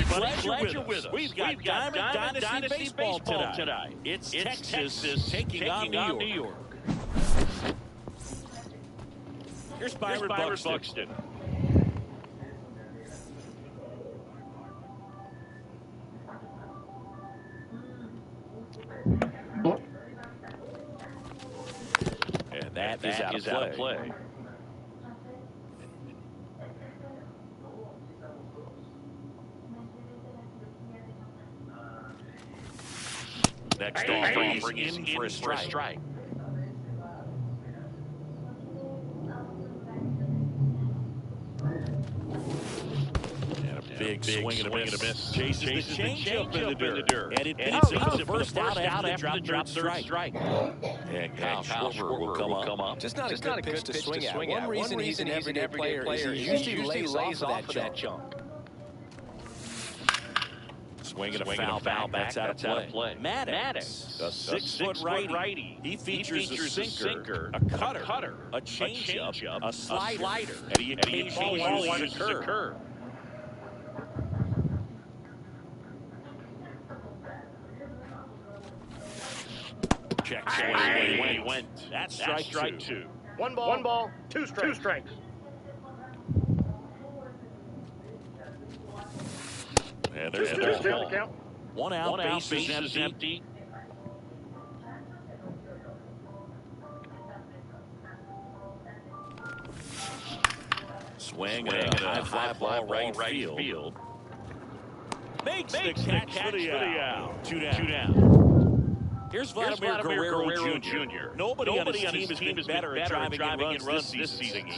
Pleasure with us. We've got Diamond Dynasty Baseball tonight. It's Texas taking on New York. Here's Byron Buxton. And that is out of play. Next offering in for a strike. And a big swing and a miss. Chases the changeup in the dirt. And it beats him for the first out after the drop third strike. And Kyle Schwarber will come up. Just not a good pitch to swing at. One reason he's an everyday player is he usually lays off of that jump. Swing and a foul back. That's out of play. Maddox, a 6-foot righty. He features a sinker, a cutter, a changeup, a slider, and he occasionally uses a curve. Checks away. He went. That's strike two. One ball, two strikes. And there's the count. One out, base is empty. Swing and a high fly right field. Makes the catch for the out. Two down. Here's Vladimir Guerrero Jr. Nobody on his team has been better at driving in runs this season.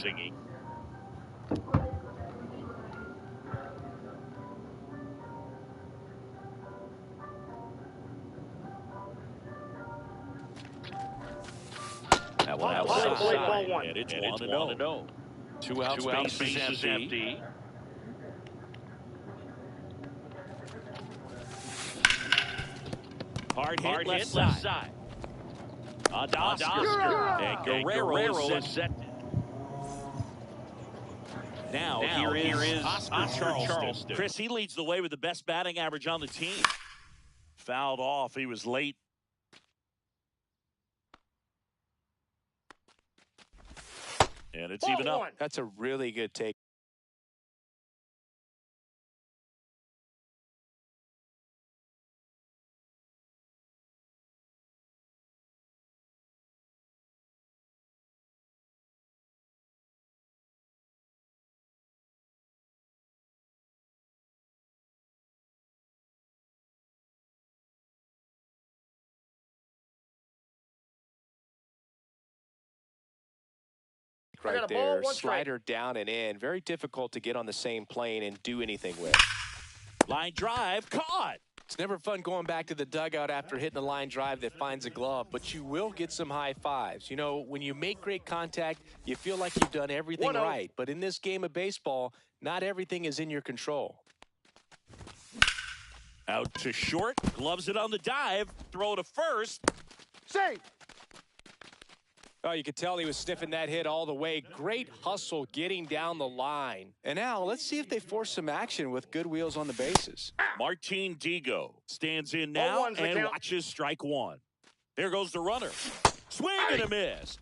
That one outside, and it's 1-0. Two outs, base is empty. Hard hit left side. Oscar. And Guerrero is set. Now here is Oscar Charleston. Chris, he leads the way with the best batting average on the team. Fouled off. He was late. And it's even up. That's a really good take. Right there, slider down and in. Very difficult to get on the same plane and do anything with. Line drive, caught. It's never fun going back to the dugout after hitting a line drive that finds a glove, but you will get some high fives. You know, when you make great contact, you feel like you've done everything right. But in this game of baseball, not everything is in your control. Out to short, gloves it on the dive, throw to first. Safe. Oh, you could tell he was sniffing that hit all the way. Great hustle getting down the line. And now let's see if they force some action with good wheels on the bases. Martin Digo stands in now and watches strike one. There goes the runner. Swing and a miss.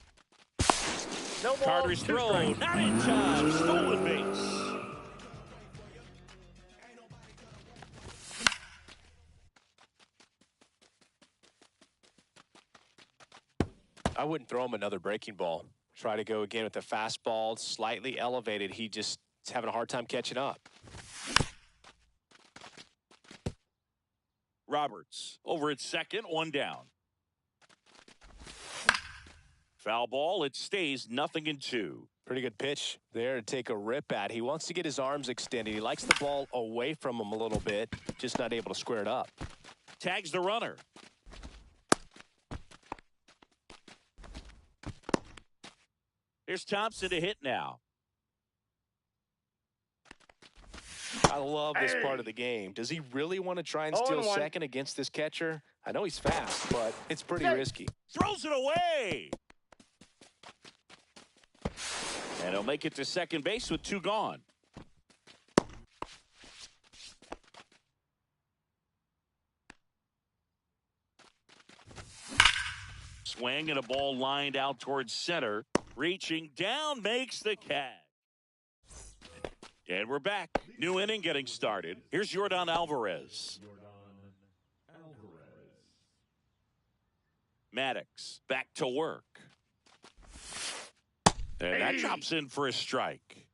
No ball, Carter's throw, not in time. Stolen base. I wouldn't throw him another breaking ball. Try to go again with the fastball, slightly elevated. He just is having a hard time catching up. Roberts over at second, one down. Foul ball, it stays 0-2. Pretty good pitch there to take a rip at. He wants to get his arms extended. He likes the ball away from him a little bit, just not able to square it up. Tags the runner. Here's Thompson to hit now. I love this part of the game. Does he really want to try and steal second against this catcher? I know he's fast, but it's pretty risky. Throws it away. And he'll make it to second base with two gone. Swing and a ball lined out towards center. Reaching down, makes the catch. And we're back. New inning getting started. Here's Jordan Alvarez. Maddox back to work. And that drops in for a strike.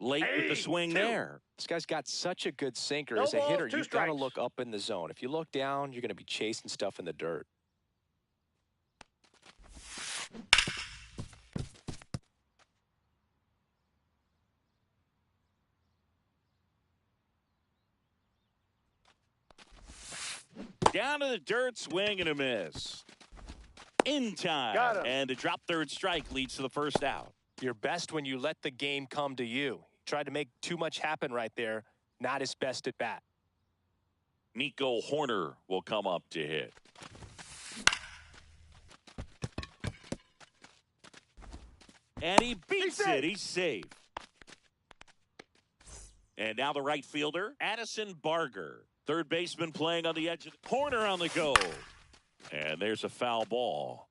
Late with the swing there. This guy's got such a good sinker. No As a balls, hitter, two you've got to strikes. look up in the zone. If you look down, you're going to be chasing stuff in the dirt. Down to the dirt, swing and a miss. In time. Got him. And a drop third strike leads to the first out. You're best when you let the game come to you. Tried to make too much happen right there. Not his best at bat. Nico Horner will come up to hit. And he beats it. He's safe. And now the right fielder, Addison Barger. Third baseman playing on the edge of the corner on the go. And there's a foul ball.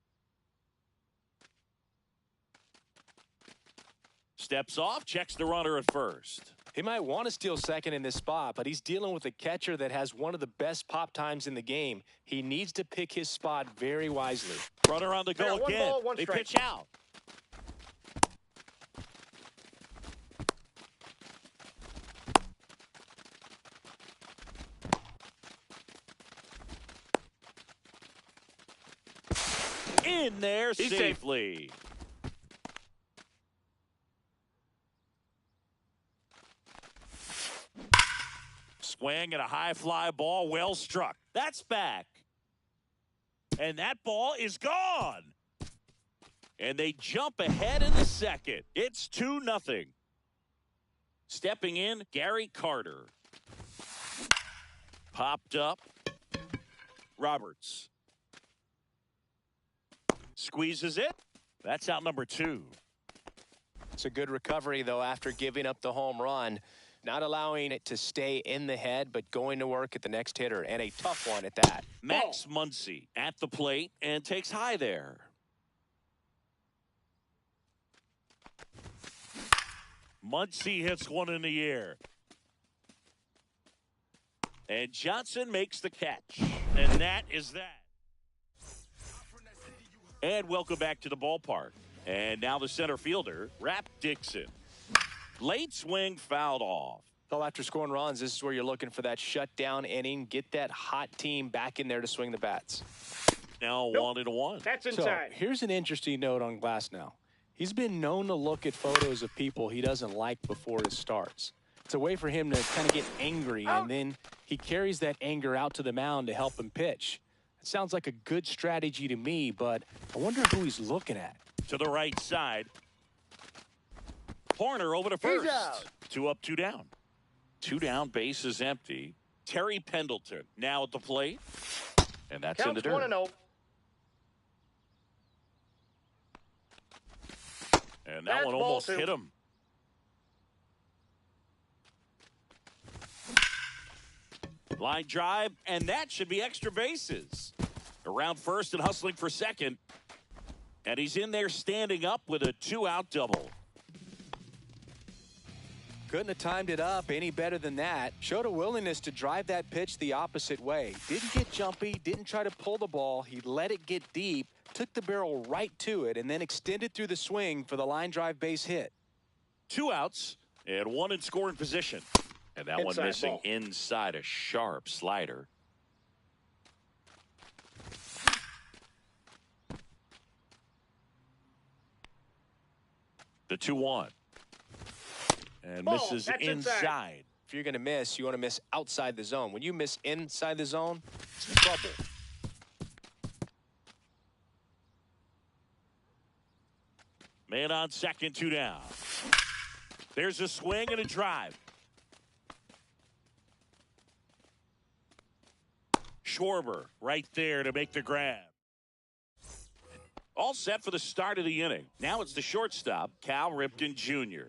Steps off, checks the runner at first. He might want to steal second in this spot, but he's dealing with a catcher that has one of the best pop times in the game. He needs to pick his spot very wisely. Runner on the go One again. ball, one They strike. pitch out. In there He's safely. Swing and a high fly ball, well struck. That's back. And that ball is gone. And they jump ahead in the second. It's 2-0. Stepping in, Gary Carter. Popped up. Roberts. Squeezes it. That's out number 2. It's a good recovery, though, after giving up the home run. Not allowing it to stay in the head, but going to work at the next hitter, and a tough one at that. Max Muncy at the plate and takes high there. Muncy hits one in the air. And Johnson makes the catch. And that is that. And welcome back to the ballpark. And now the center fielder, Rap Dixon. Late swing fouled off. Well, after scoring runs, this is where you're looking for that shutdown inning. Get that hot team back in there to swing the bats. Now Nope. 1-1. That's So inside. here's an interesting note on Glasnow. He's been known to look at photos of people he doesn't like before it starts. It's a way for him to kind of get angry, and then he carries that anger out to the mound to help him pitch. It sounds like a good strategy to me, but I wonder who he's looking at. To the right side. Horner over to first. out. 2 up, 2 down. 2 down, base is empty. Terry Pendleton now at the plate. And that's in the Counts dirt. 1-0. And that That's one ball almost 2. hit him. Line drive, and that should be extra bases. Around first and hustling for second. And he's in there standing up with a 2-out double. Couldn't have timed it up any better than that. Showed a willingness to drive that pitch the opposite way. Didn't get jumpy, didn't try to pull the ball. He let it get deep, took the barrel right to it, and then extended through the swing for the line drive base hit. 2 outs and 1 in scoring position. And that one Inside missing ball. inside a sharp slider. The 2-1. And Ball. misses That's inside. inside. If you're going to miss, you want to miss outside the zone. When you miss inside the zone, it's trouble. Man on second, 2 down. There's a swing and a drive. Schwarber right there to make the grab. All set for the start of the inning. Now it's the shortstop, Cal Ripken Jr.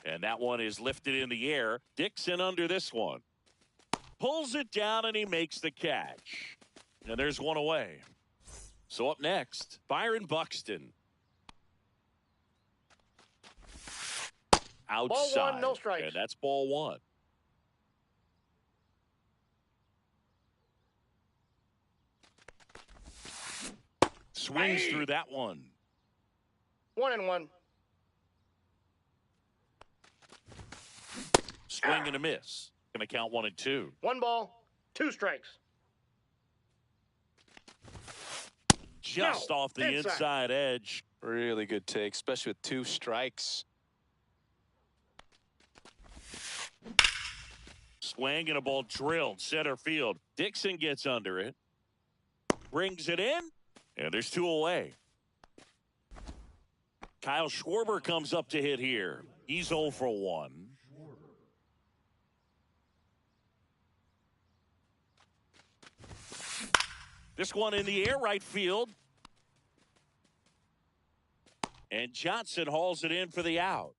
And that one is lifted in the air. Dixon under this one. Pulls it down, and he makes the catch. And there's one away. So up next, Byron Buxton. Outside. Ball one, no strikes. And that's ball one. Swings through that one. 1-1. Swing and a miss. Going to count 1-2. 1 ball, 2 strikes. Just off the inside edge. Really good take, especially with 2 strikes. Swing and a ball drilled center field. Dixon gets under it. Brings it in. And there's 2 away. Kyle Schwarber comes up to hit here. He's 0 for 1. This one in the air, right field. And Johnson hauls it in for the out.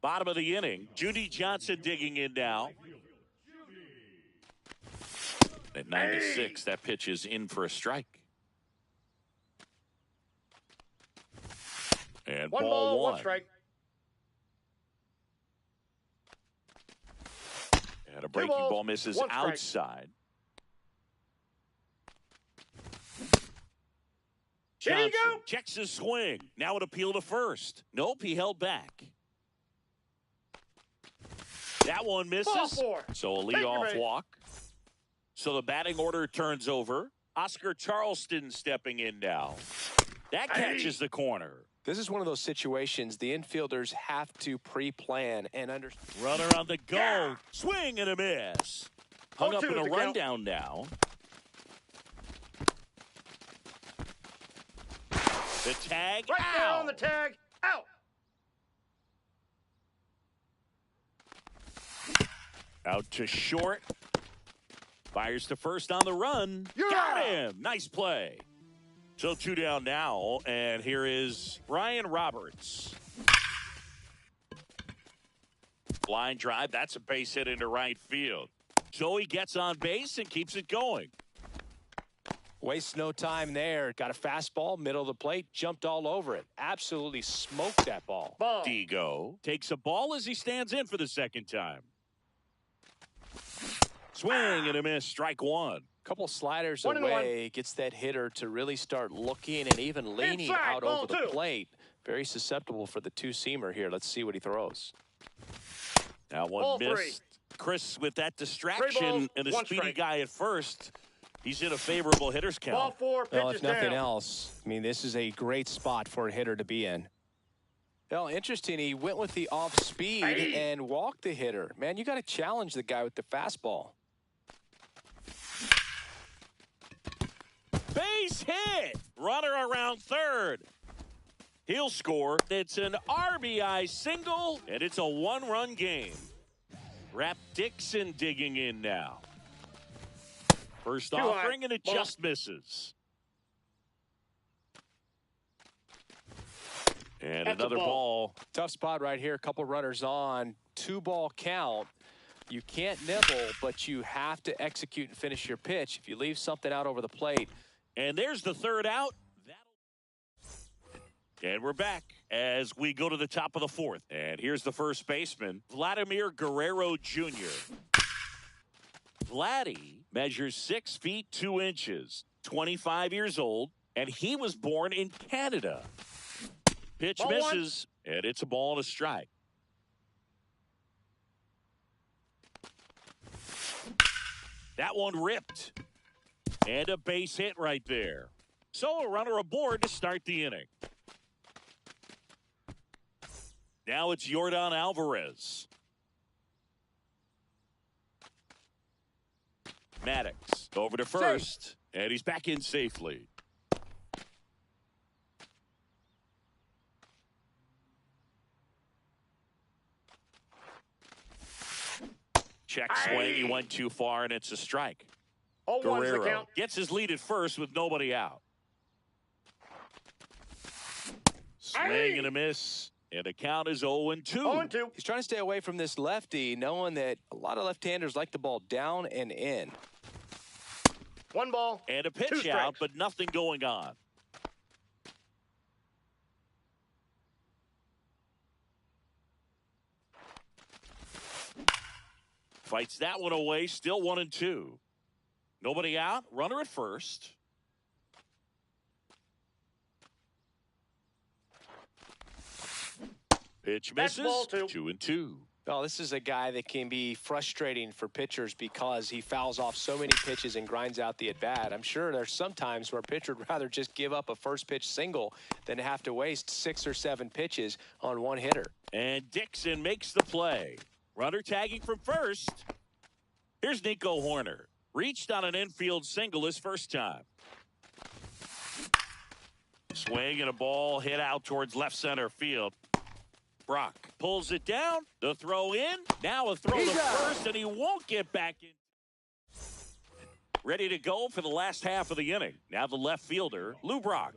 Bottom of the inning, Judy Johnson digging in now. At 96, that pitch is in for a strike. And 1 ball 1 strike. And a breaking ball misses outside. Johnson checks his swing. Now an appeal to first. Nope, he held back. That one misses. So a leadoff walk. So the batting order turns over. Oscar Charleston stepping in now. That catches the corner. This is one of those situations the infielders have to pre-plan and understand. Runner on the go. Yeah. Swing and a miss. Hung up in a rundown now. The tag. Right there on the tag. Out. Out to short. Fires to first on the run. Got him. Nice play. So 2 down now, and here is Brian Roberts. Line drive. That's a base hit into right field. So he gets on base and keeps it going. Wastes no time there. Got a fastball, middle of the plate, jumped all over it. Absolutely smoked that ball. Digo takes a ball as he stands in for the second time. Swing and a miss, strike 1. Couple sliders away, gets that hitter to really start looking and even leaning out over the plate. Very susceptible for the 2-seamer here. Let's see what he throws. Now one missed. Chris with that distraction and a speedy guy at first. He's in a favorable hitter's count. Ball 4, well, if nothing else, I mean, this is a great spot for a hitter to be in. Well, interesting. He went with the off speed and walked the hitter. Man, you got to challenge the guy with the fastball. Base hit. Runner around third. He'll score. It's an RBI single, and it's a 1-run game. Rap Dixon digging in now. First offering, and it just misses. And another ball. Tough spot right here. A couple runners on. 2-ball count. You can't nibble, but you have to execute and finish your pitch. If you leave something out over the plate. And there's the third out. And we're back as we go to the top of the 4th. And here's the first baseman, Vladimir Guerrero Jr. Vladdy measures 6 feet 2 inches, 25 years old, and he was born in Canada. Pitch misses, and it's a ball and a strike. That one ripped. And a base hit right there. So a runner aboard to start the inning. Now it's Yordan Alvarez. Maddox over to first. And he's back in safely. Check swing. He went too far, and it's a strike. Guerrero gets his lead at first with nobody out. Swing and a miss. And the count is 0-2. 0-2. He's trying to stay away from this lefty, knowing that a lot of left-handers like the ball down and in. 1 ball. And a pitch out, but nothing going on. Fights that one away, still 1-2. Nobody out, runner at first. Pitch misses, 2-2. Well, this is a guy that can be frustrating for pitchers because he fouls off so many pitches and grinds out the at-bat. I'm sure there's some times where a pitcher would rather just give up a first-pitch single than have to waste 6 or 7 pitches on one hitter. And Dixon makes the play. Runner tagging from first. Here's Nico Horner. Reached on an infield single his first time. Swing and a ball hit out towards left center field. Brock pulls it down. The throw in. Now a throw to first, and he won't get back in. Ready to go for the last half of the inning. Now the left fielder, Lou Brock.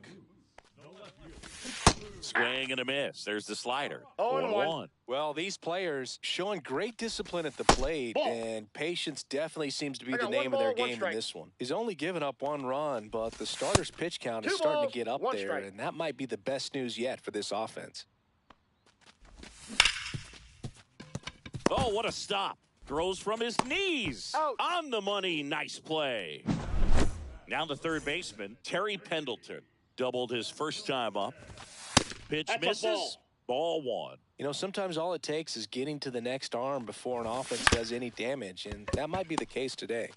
Swing and a miss. There's the slider. 0-1. Well, these players showing great discipline at the plate, and patience definitely seems to be the name of their game in this one. He's only given up 1 run, but the starter's pitch count is starting to get up there, and that might be the best news yet for this offense. Oh, what a stop. Throws from his knees. Out. On the money. Nice play. Now the third baseman, Terry Pendleton. Doubled his first time up. Pitch misses. Ball 1. You know, sometimes all it takes is getting to the next arm before an offense does any damage, and that might be the case today.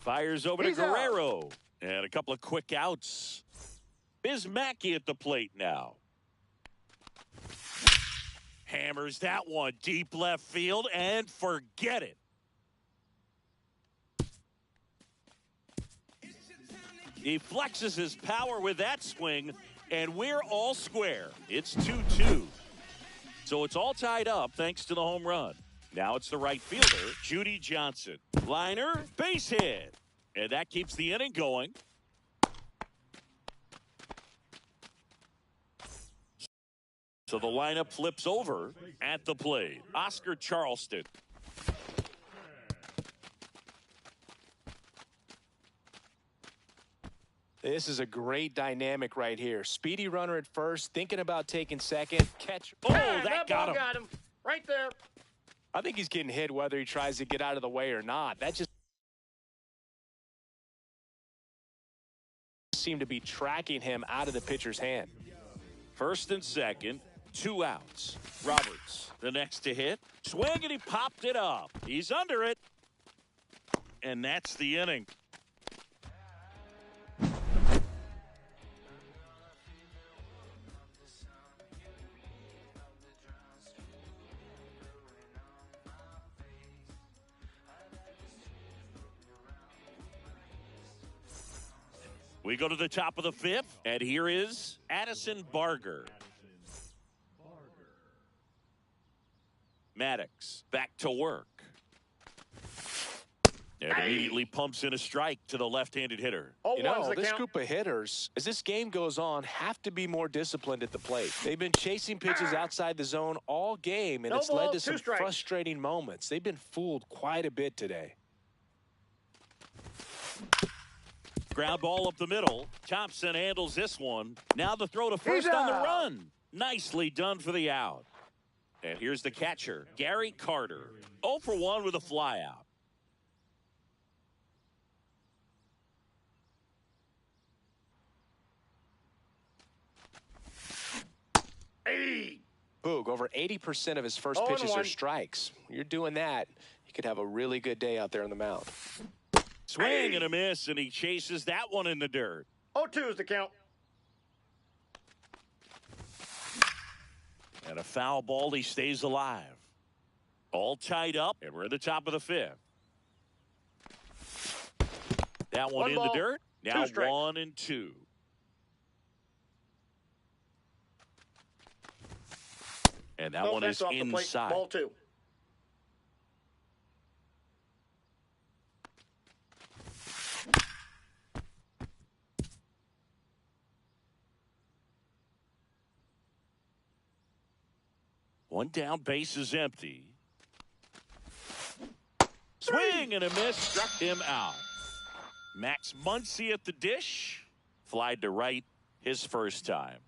Fires over to Guerrero. And a couple of quick outs. Bismacki at the plate now. Hammers that one deep left field and forget it. He flexes his power with that swing, and we're all square. It's 2-2. So it's all tied up thanks to the home run. Now it's the right fielder, Judy Johnson. Liner, base hit. And that keeps the inning going. So the lineup flips over at the plate. Oscar Charleston. This is a great dynamic right here. Speedy runner at first, thinking about taking second. Catch. Oh, that got him. Right there. I think he's getting hit whether he tries to get out of the way or not. That just seemed to be tracking him out of the pitcher's hand. First and second. 2 outs. Roberts, the next to hit. Swing, and he popped it up. He's under it. And that's the inning. We go to the top of the 5th, and here is Addison Barger. Maddox back to work. And immediately pumps in a strike to the left-handed hitter. You know, this group of hitters, as this game goes on, have to be more disciplined at the plate. They've been chasing pitches outside the zone all game, and it's led to some frustrating moments. They've been fooled quite a bit today. Ground ball up the middle. Thompson handles this one. Now the throw to first on the run. Nicely done for the out. And here's the catcher, Gary Carter. 0 for 1 with a flyout. Boog, over 80% of his first pitches are strikes. You're doing that, you could have a really good day out there on the mound. Swing and a miss, and he chases that one in the dirt. 0-2 is the count. And a foul ball, he stays alive. All tied up, and we're at the top of the 5th. That one in the dirt. Now 1-2. And that one is inside. Ball 2. One down, base is empty. Swing and a miss, struck him out. Max Muncy at the dish. Flied to right his first time.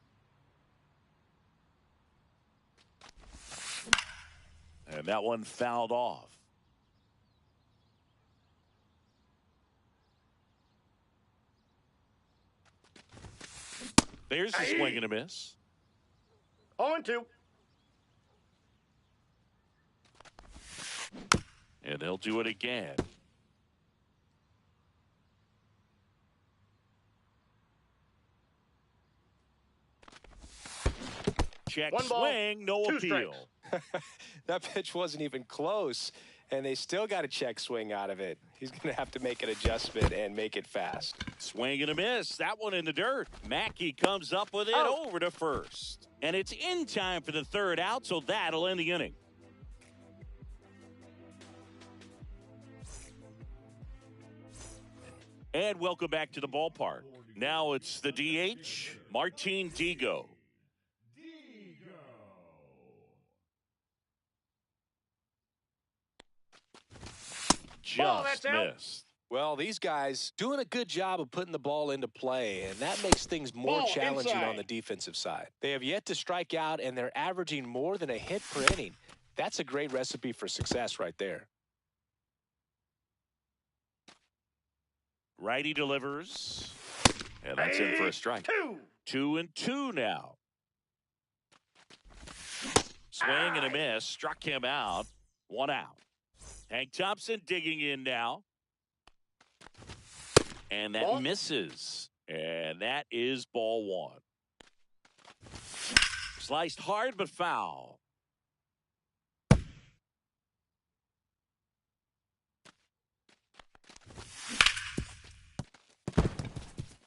And that one fouled off. There's a swing and a miss. 0-2. And they'll do it again. Check One ball, swing, no appeal. That pitch wasn't even close, and they still got a check swing out of it. He's going to have to make an adjustment and make it fast. Swing and a miss. That one in the dirt. Mackey comes up with it over to first. And it's in time for the third out, so that'll end the inning. And welcome back to the ballpark. Now it's the DH, Martin Digo. Just missed. Well, these guys doing a good job of putting the ball into play, and that makes things more challenging on the defensive side. They have yet to strike out, and they're averaging more than a hit per inning. That's a great recipe for success right there. Righty delivers, and that's in for a strike. 2-2 now. Swing and a miss, struck him out. One out. Hank Thompson digging in now. And that misses. And that is ball one. Sliced hard but foul.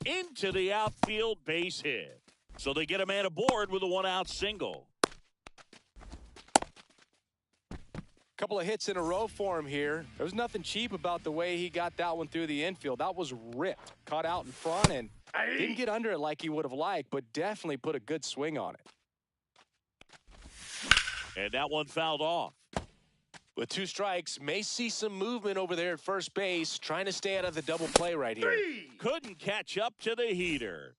Into the outfield, base hit. So they get a man aboard with a one-out single. Couple of hits in a row for him here. There was nothing cheap about the way he got that one through the infield. That was ripped, caught out in front, and didn't get under it like he would have liked, but definitely put a good swing on it. And that one fouled off. With 2 strikes, may see some movement over there at first base, trying to stay out of the double play right here. Couldn't catch up to the heater.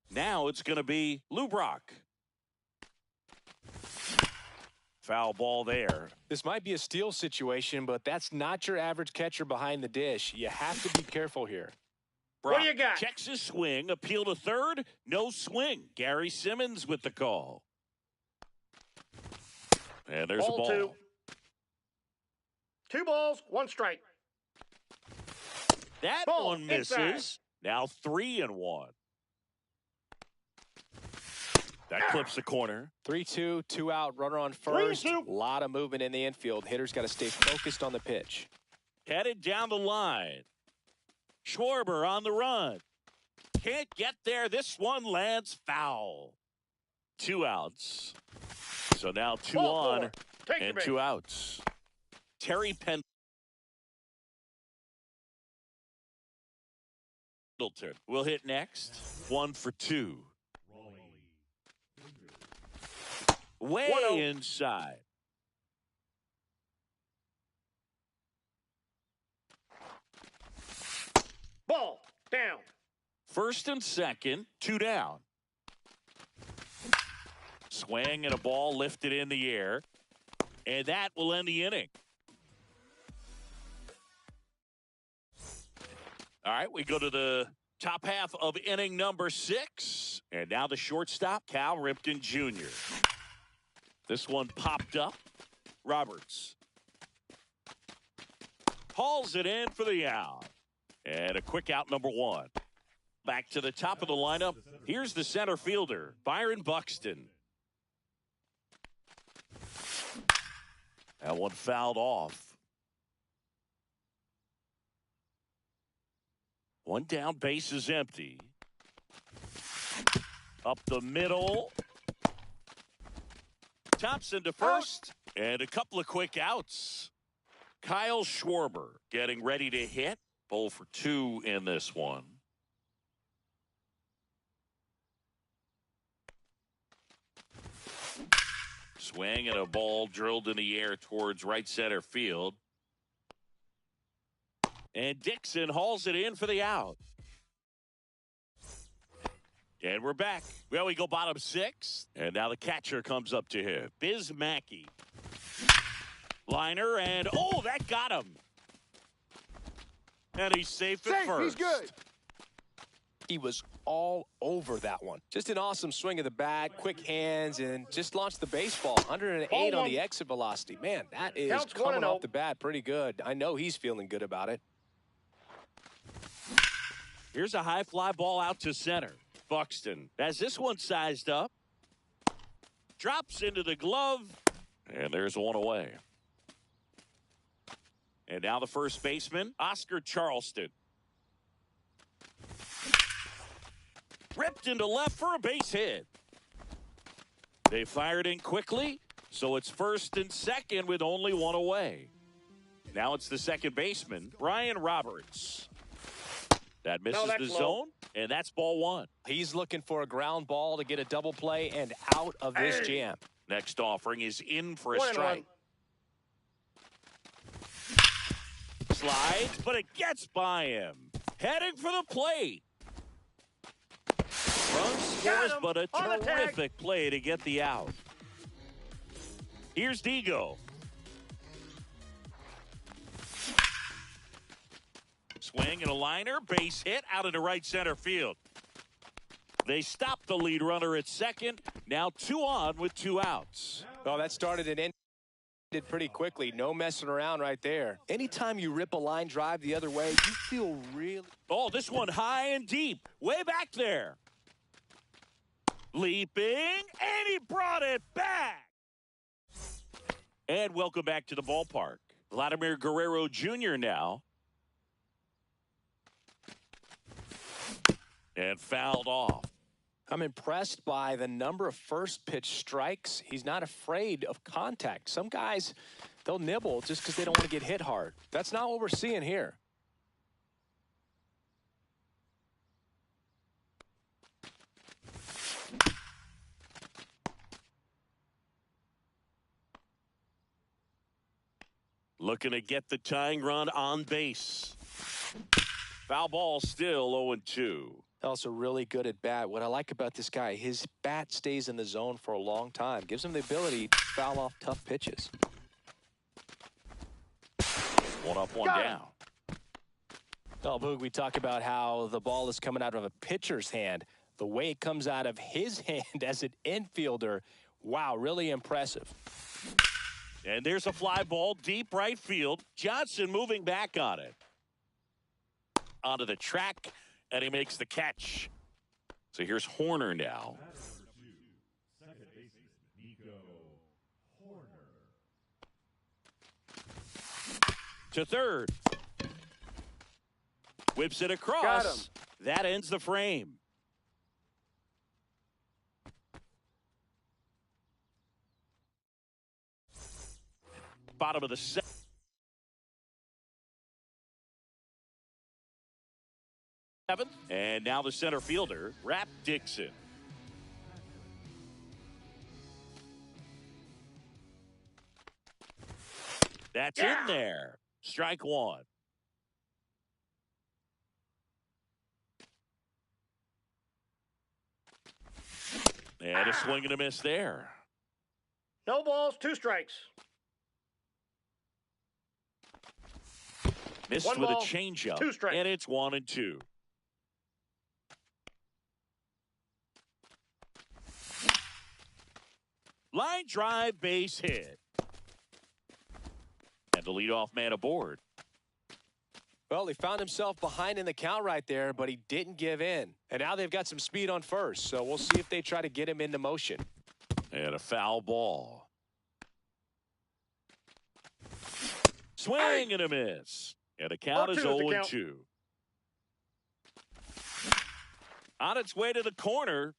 Now it's going to be Lou Brock. Foul ball there. This might be a steal situation, but that's not your average catcher behind the dish. You have to be careful here. Brock what do you got? Checks his swing, appeal to third, no swing. Gary Simmons with the call. And there's ball a ball. 2. 2 balls, 1 strike. That ball one misses. Inside. Now 3-1. That clips the corner. 3-2, 2 out, runner on first. 3-2. A lot of movement in the infield. Hitters got to stay focused on the pitch. Headed down the line. Schwarber on the run. Can't get there. This one lands foul. 2 outs. So now 2 on and 2 outs. Terry Pendleton will hit next. 1 for 2. Way inside. Ball down. First and second, 2 down. Swing and a ball lifted in the air. And that will end the inning. All right, we go to the top half of inning number 6. And now the shortstop, Cal Ripken Jr. This one popped up. Roberts hauls it in for the out. And a quick out, number 1. Back to the top of the lineup. Here's the center fielder, Byron Buxton. That one fouled off. 1 down, base is empty. Up the middle. Thompson to first. And a couple of quick outs. Kyle Schwarber getting ready to hit. 0 for 2 in this one. Swing and a ball drilled in the air towards right center field. And Dixon hauls it in for the out. And we're back. Well, we go bottom 6. And now the catcher comes up to him. Biz Mackey. Liner, and oh, that got him. And he's safe at first. He's good. He was all over that one. Just an awesome swing of the bat, quick hands, and just launched the baseball. 108 on the exit velocity. Man, that is Counts coming 1-0. off the bat pretty good. I know he's feeling good about it. Here's a high fly ball out to center. Buxton has this one sized up. Drops into the glove. And there's one away. And now the first baseman, Oscar Charleston. Ripped into left for a base hit. They fired in quickly, so it's first and second with only one away. Now it's the second baseman, Brian Roberts. That misses the zone, and that's ball 1. He's looking for a ground ball to get a double play and out of this jam. Next offering is in for a strike. Slides, but it gets by him. Heading for the plate. Run scores, but a terrific play to get the out. Here's Digo. Swing and a liner, base hit out into right center field. They stopped the lead runner at second. Now 2 on with 2 outs. Well, that started and ended pretty quickly. No messing around right there. Anytime you rip a line drive the other way, you feel really... Oh, this one high and deep. Way back there. Leaping, and he brought it back. And welcome back to the ballpark. Vladimir Guerrero Jr. now. And fouled off. I'm impressed by the number of first pitch strikes. He's not afraid of contact. Some guys, they'll nibble just because they don't want to get hit hard. That's not what we're seeing here. Looking to get the tying run on base. Foul ball, still 0-2. Also really good at bat. What I like about this guy, his bat stays in the zone for a long time. Gives him the ability to foul off tough pitches. 1 up, 1 down. Well, Boog, we talk about how the ball is coming out of a pitcher's hand. The way it comes out of his hand as an infielder, wow, really impressive. And there's a fly ball deep right field. Johnson moving back on it. Onto the track, and he makes the catch. So here's Horner now. To third. Whips it across. That ends the frame. Bottom of the 7th. And now the center fielder, Rap Dixon. That's in there. Strike 1. And a swing and a miss there. No balls, 2 strikes. Missed 1 with ball, a changeup. 2 strikes. And it's 1-2. Line drive, base hit. And the leadoff man aboard. Well, he found himself behind in the count right there, but he didn't give in. And now they've got some speed on first, so we'll see if they try to get him into motion. And a foul ball. Swing and a miss. And the count is 0-2. On its way to the corner,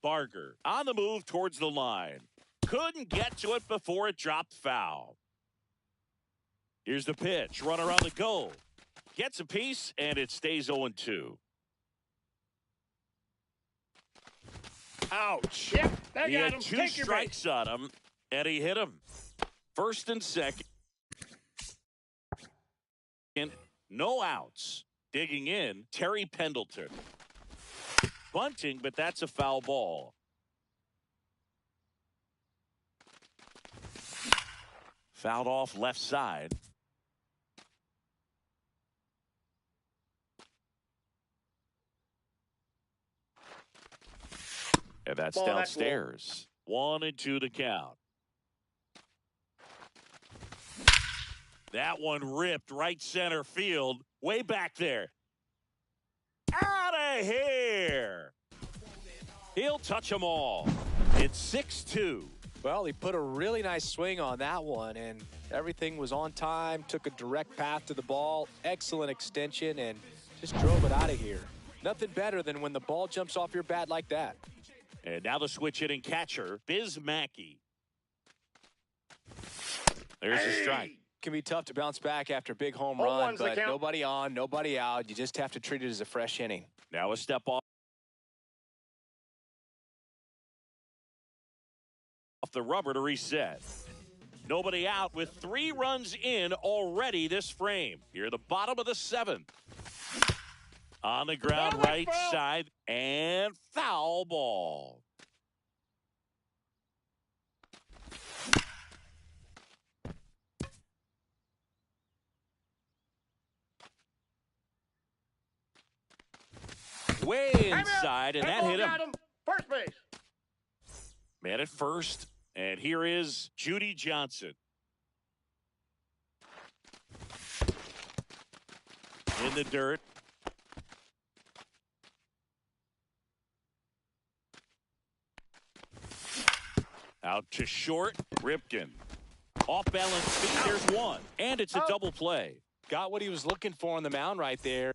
Barger on the move towards the line. Couldn't get to it before it dropped foul. Here's the pitch. Runner on the go. Gets a piece, and it stays 0-2. Ouch. Yep, that He got had him. 2 Take your strikes on him, And he hit him. First and second. No outs. Digging in, Terry Pendleton. Bunting, but that's a foul ball. Fouled off left side. And that's Ball, downstairs. 1-2 to count. That one ripped right center field. Way back there. Out of here. He'll touch them all. It's 6-2. Well, he put a really nice swing on that one, and everything was on time, took a direct path to the ball, excellent extension, and just drove it out of here. Nothing better than when the ball jumps off your bat like that. And now the switch hitting catcher, Biz Mackey. There's a strike. Can be tough to bounce back after a big home Home run, one's the but count. nobody on, nobody out. You just have to treat it as a fresh inning. Now a step off the rubber to reset. Nobody out with 3 runs in already this frame. Here, the bottom of the 7th. On the ground, right side, and foul ball. Way inside, and that hit him. Got him. First base. Man at first, and here is Judy Johnson. In the dirt. Out to short, Ripken. Off balance feet, there's one. And it's a double play. Got what he was looking for on the mound right there.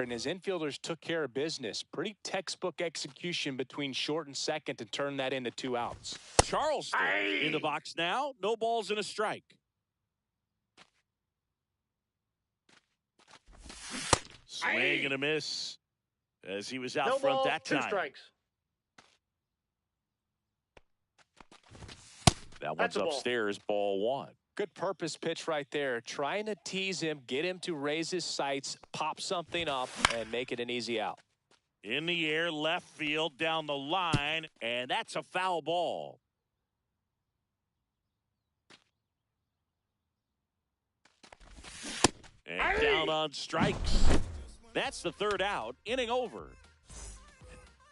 And his infielders took care of business. Pretty textbook execution between short and second to turn that into 2 outs. Charleston in the box now. No balls and a strike. Swing and a miss as he was out No front balls, that 2 time. strikes. That That's one's a ball. upstairs, ball 1. Good purpose pitch right there. Trying to tease him, get him to raise his sights, pop something up, and make it an easy out. In the air, left field, down the line, and that's a foul ball. And down on strikes. That's the 3rd out. Inning over.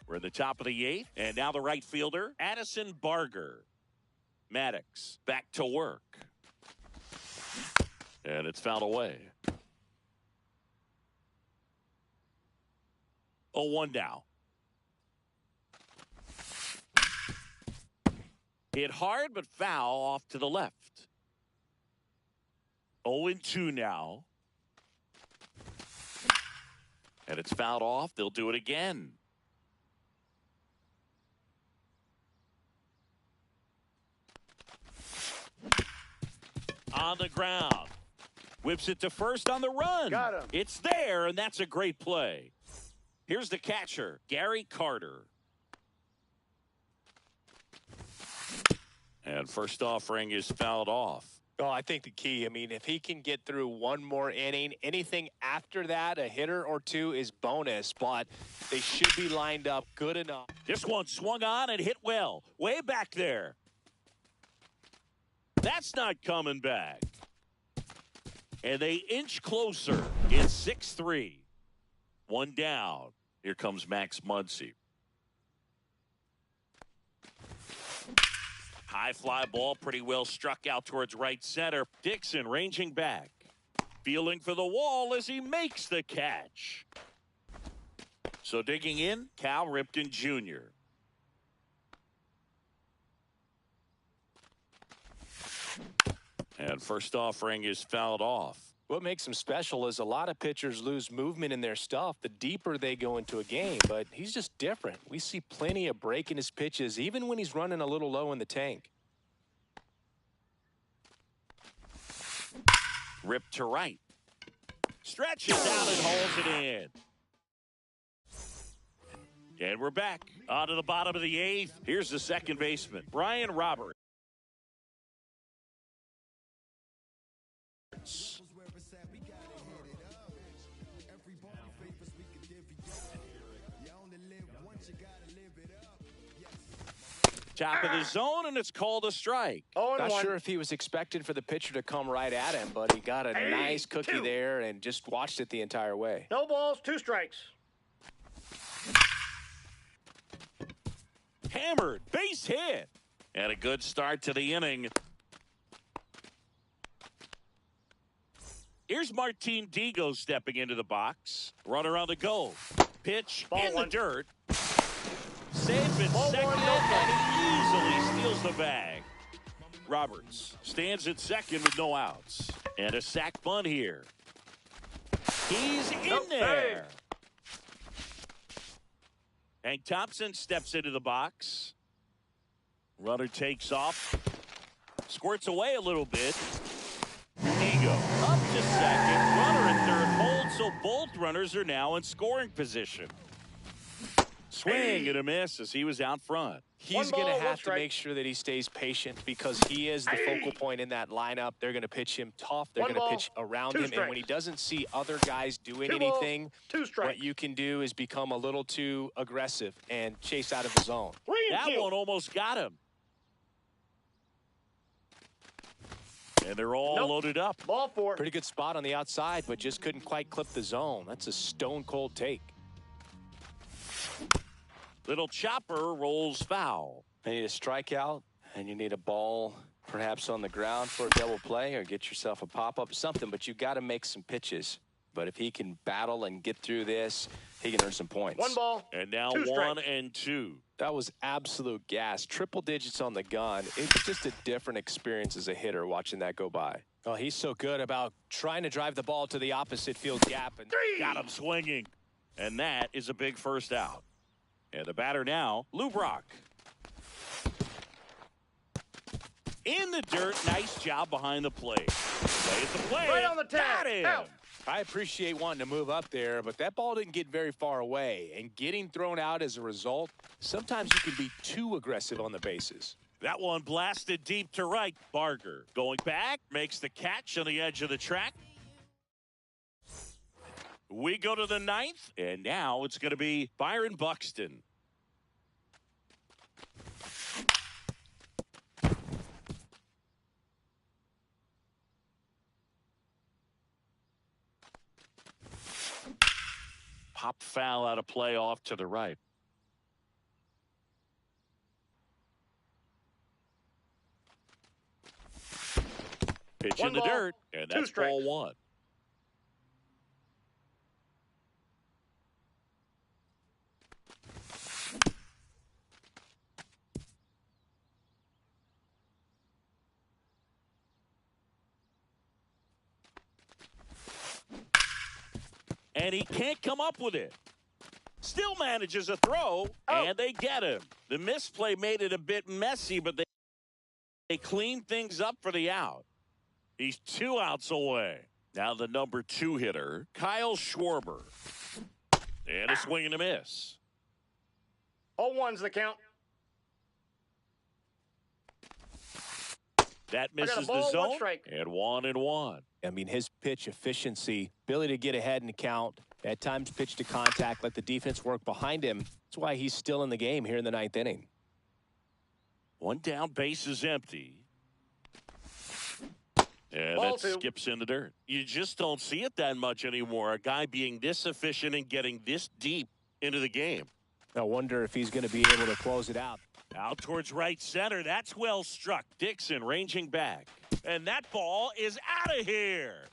We're in the top of the 8th, and now the right fielder, Addison Barger. Maddox back to work. And it's fouled away. 0-1 now. Hit hard, but foul off to the left. 0-2 now. And it's fouled off. They'll do it again. On the ground. Whips it to first on the run. Got him. It's there, and that's a great play. Here's the catcher, Gary Carter. And first offering is fouled off. Well, I think the key, if he can get through one more inning, anything after that, a hitter or 2 is bonus, but they should be lined up good enough. This one swung on and hit well. Way back there. That's not coming back. And they inch closer. It's 6-3. 1 down. Here comes Max Muncy. High fly ball, pretty well struck out towards right center. Dixon ranging back. Feeling for the wall as he makes the catch. So digging in, Cal Ripken Jr. And first offering is fouled off. What makes him special is a lot of pitchers lose movement in their stuff the deeper they go into a game, but he's just different. We see plenty of break in his pitches, even when he's running a little low in the tank. Rip to right. Stretches out and holds it in. And we're back on to the bottom of the 8th. Here's the second baseman, Brian Roberts. Top of the zone, and it's called a strike. Not sure if he was expecting for the pitcher to come right at him, but he got a nice cookie there and just watched it the entire way. No balls, 2 strikes. Hammered, base hit. And a good start to the inning. Here's Martin Digo stepping into the box. Runner on the go. Pitch in the dirt. Safe at second, and he easily steals the bag. Roberts stands at second with no outs. And a sac bunt here. He's in there. Hank Thompson steps into the box. Runner takes off. Squirts away a little bit. Digo up to second. Runner at third holds, so both runners are now in scoring position. Swing and a miss as he was out front. He's going to have to make sure that he stays patient because he is the focal point in that lineup. They're going to pitch him tough. They're going to pitch around him. And when he doesn't see other guys doing anything, what you can do is become a little too aggressive and chase out of the zone. That one almost got him. And they're all loaded up. Ball 4. Pretty good spot on the outside, but just couldn't quite clip the zone. That's a stone-cold take. Little chopper rolls foul. You need a strikeout, and you need a ball perhaps on the ground for a double play or get yourself a pop-up, something, but you got to make some pitches. But if he can battle and get through this, he can earn some points. 1 ball. And now 2 strikes. 1 and 2. That was absolute gas. Triple digits on the gun. It's just a different experience as a hitter watching that go by. Oh, he's so good about trying to drive the ball to the opposite field gap. And got him swinging. And that is a big first out. And the batter now, Lou Brock. In the dirt, nice job behind the plate. Plays the play. Right on the tag. Got him. Out. I appreciate wanting to move up there, but that ball didn't get very far away. And getting thrown out as a result, sometimes you can be too aggressive on the bases. That one blasted deep to right. Barger going back, makes the catch on the edge of the track. We go to the 9th, and now it's going to be Byron Buxton. Pop foul out of play off to the right. Pitch in the dirt, and that's ball 1. And he can't come up with it. Still manages a throw, and they get him. The misplay made it a bit messy, but they cleaned things up for the out. He's 2 outs away. Now the number 2 hitter, Kyle Schwarber. And a swing and a miss. 0-1's the count. That misses the zone, and 1-1. I mean, his pitch efficiency, ability to get ahead in the count, at times pitch to contact, let the defense work behind him. That's why he's still in the game here in the 9th inning. 1 down, base is empty. And Ball that 2. skips in the dirt. You just don't see it that much anymore. A guy being this efficient and getting this deep into the game. I wonder if he's going to be able to close it out. Out towards right center. That's well struck. Dixon ranging back. And that ball is out of here.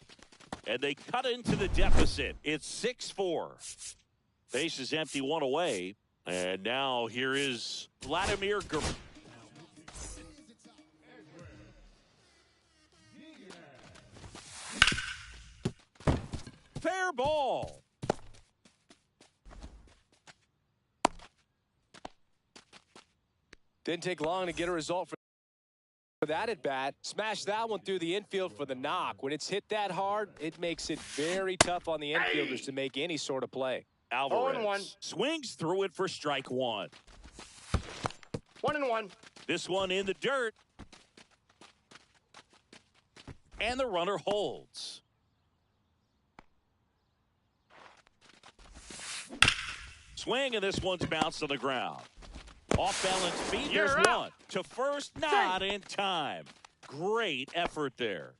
And they cut into the deficit. It's 6-4. Base is empty, 1 away. And now here is Vladimir Guerrero. Fair ball. Didn't take long to get a result for that at bat. Smashed that one through the infield for the knock. When it's hit that hard, it makes it very tough on the infielders to make any sort of play. Alvarez swings through it for strike one. 1-1. This one in the dirt. And the runner holds. Swing, and this one's bounced on the ground. Off balance feet, there's one. To first, not in time. Great effort there.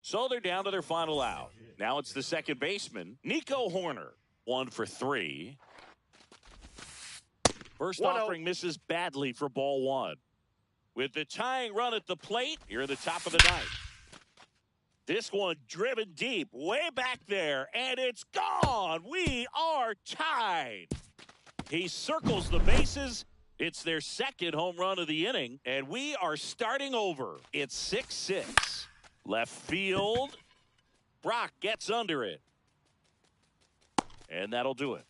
So they're down to their final out. Now it's the second baseman, Nico Horner. 1 for 3. First offering misses badly for ball one. With the tying run at the plate, here at the top of the ninth. This one driven deep, way back there, and it's gone. We are tied. He circles the bases. It's their second home run of the inning, and we are starting over. It's 6-6. Left field. Brock gets under it. And that'll do it.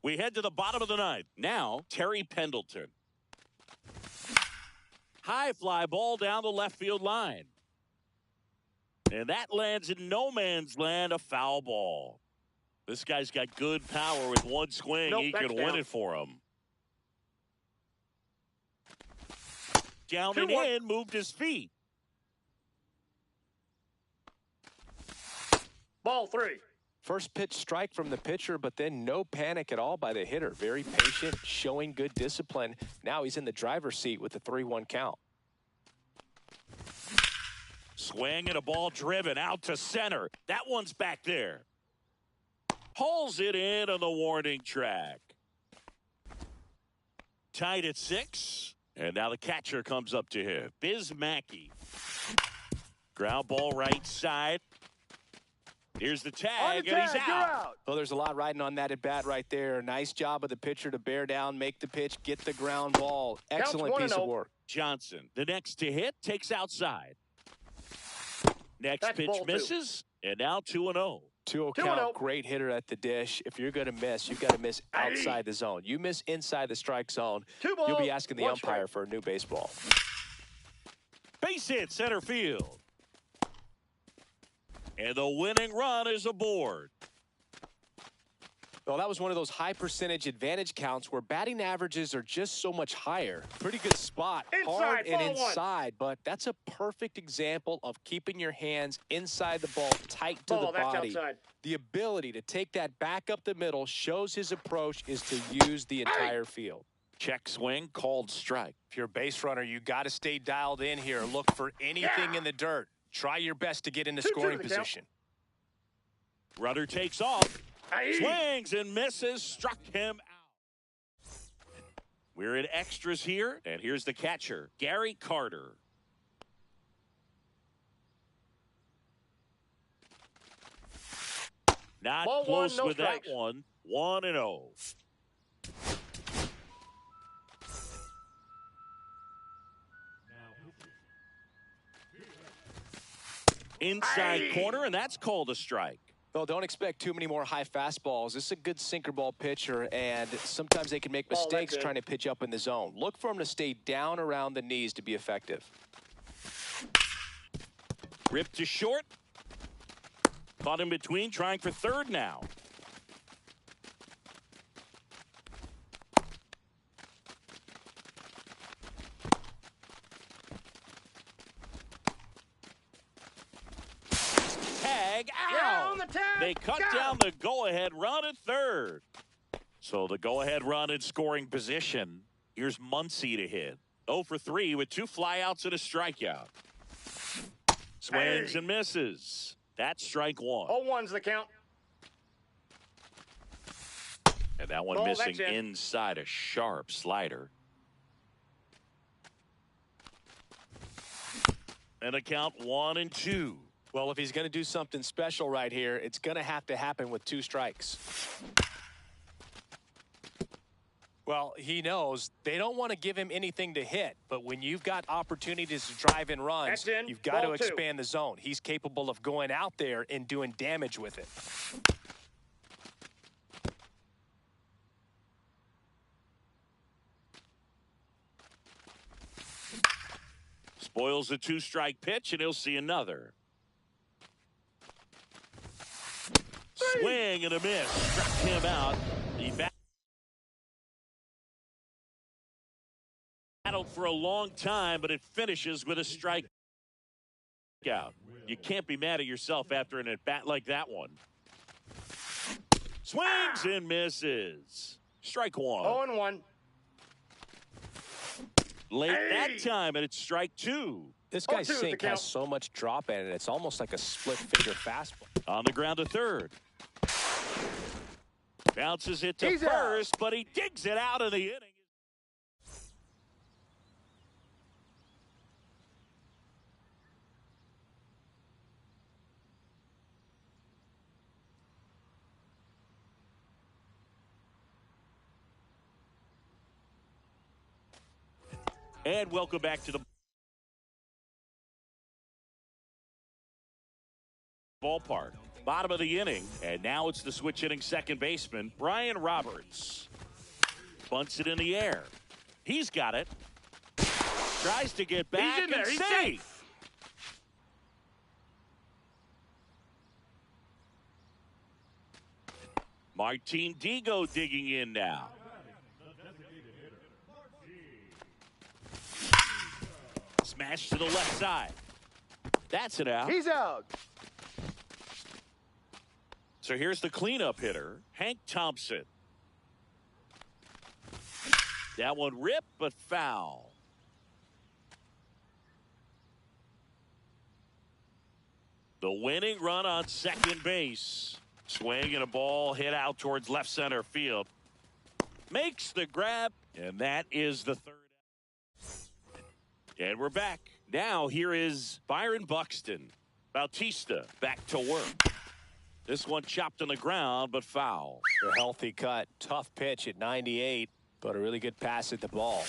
We head to the bottom of the ninth. Now, Terry Pendleton. High fly ball down the left field line. And that lands in no man's land, a foul ball. This guy's got good power. With one swing, he can win it for him. Down and in, moved his feet. Ball 3. First pitch strike from the pitcher, but then no panic at all by the hitter. Very patient, showing good discipline. Now he's in the driver's seat with the 3-1 count. Swing and a ball driven out to center. That one's back there. Hauls it in on the warning track. Tied at 6. And now the catcher comes up to him. Biz Mackey. Ground ball right side. Here's the tag, and he's out. Well, there's a lot riding on that at bat right there. Nice job of the pitcher to bear down, make the pitch, get the ground ball. Excellent piece of work. Johnson, the next to hit, takes outside. Next pitch misses, and now 2-0. 2-0 count, great hitter at the dish. If you're going to miss, you've got to miss outside the zone. You miss inside the strike zone, you'll be asking the umpire for a new baseball. Base hit, center field. And the winning run is aboard. Well, that was one of those high percentage advantage counts where batting averages are just so much higher. Pretty good spot, hard and inside, but that's a perfect example of keeping your hands inside the ball, tight to the body. The ability to take that back up the middle shows his approach is to use the entire field. Check swing, called strike. If you're a base runner, you got to stay dialed in here. Look for anything in the dirt. Try your best to get into scoring position. Runner takes off. Swings and misses. Struck him out. We're in extras here, and here's the catcher, Gary Carter. Not close with that one. 1-0. Inside corner, and that's called a strike. Well, don't expect too many more high fastballs. This is a good sinker ball pitcher, and sometimes they can make mistakes trying to pitch up in the zone. Look for him to stay down around the knees to be effective. Ripped to short. Caught in between, trying for third now. They cut down the go-ahead run at third. So the go-ahead run in scoring position. Here's Muncy to hit. 0 for 3 with 2 flyouts and a strikeout. Swings and misses. That's strike one. 0-1's the count. And that one missing inside, a sharp slider. And a count 1-2. Well, if he's going to do something special right here, it's going to have to happen with 2 strikes. Well, he knows they don't want to give him anything to hit, but when you've got opportunities to drive in runs, you've got to expand the zone. He's capable of going out there and doing damage with it. Spoils the 2-strike pitch, and he'll see another. Swing and a miss. Struck him out. He battled for a long time, but it finishes with a strikeout. You can't be mad at yourself after an at-bat like that one. Swings and misses. Strike 1. 0-1. Late that time, and it's strike 2. This guy's sink has so much drop in it, it's almost like a split-finger fastball. On the ground to third. Bounces it to first, but he digs it out of the inning. And welcome back to the ballpark. Bottom of the inning, and now it's the switch hitting second baseman, Brian Roberts. Bunts it in the air. He's got it. Tries to get back. He's in there. He's safe. Martin Digo digging in now. Smash to the left side. That's it out. He's out. So here's the cleanup hitter, Hank Thompson. That one ripped, but foul. The winning run on second base. Swing and a ball hit out towards left center field. Makes the grab, and that is the third. And we're back. Now here is Byron Buxton. Bautista back to work. This one chopped on the ground, but foul. A healthy cut. Tough pitch at 98, but a really good pass at the ball.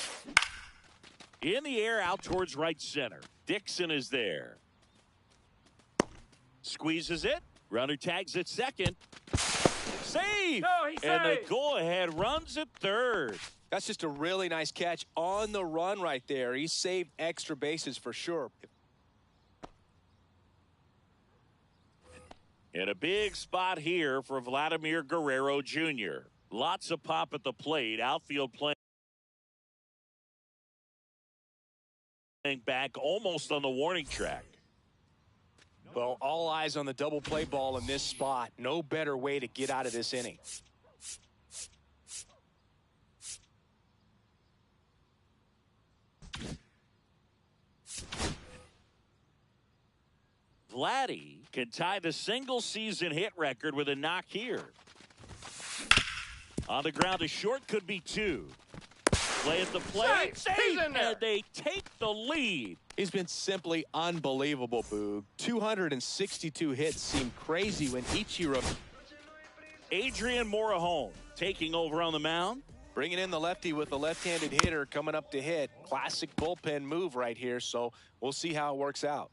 In the air out towards right center. Dixon is there. Squeezes it. Runner tags at second. Save! No, he's and safe. The go-ahead runs at third. That's just a really nice catch on the run right there. He saved extra bases for sure. And a big spot here for Vladimir Guerrero Jr. Lots of pop at the plate. Outfield playing back almost on the warning track. Well, all eyes on the double play ball in this spot. No better way to get out of this inning. Vladdy can tie the single-season hit record with a knock here. On the ground to short, could be 2. Play at the plate. Safe. And they take the lead. He's been simply unbelievable, Boog. 262 hits seem crazy when Ichiro. Adrian Morejon taking over on the mound. Bringing in the lefty with the left-handed hitter coming up to hit. Classic bullpen move right here, so we'll see how it works out.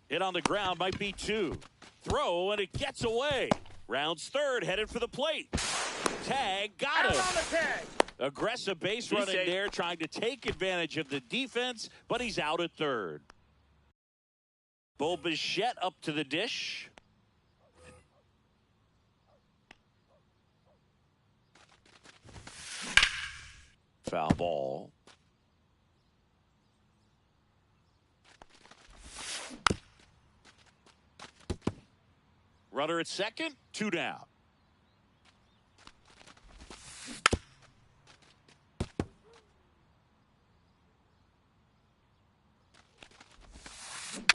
Hit on the ground, might be 2. Throw, and it gets away. Rounds third, headed for the plate. Tag, got him. On the tag. Aggressive base running there, trying to take advantage of the defense, but he's out at third. Bo Bichette up to the dish. Foul ball. Runner at second, 2 down.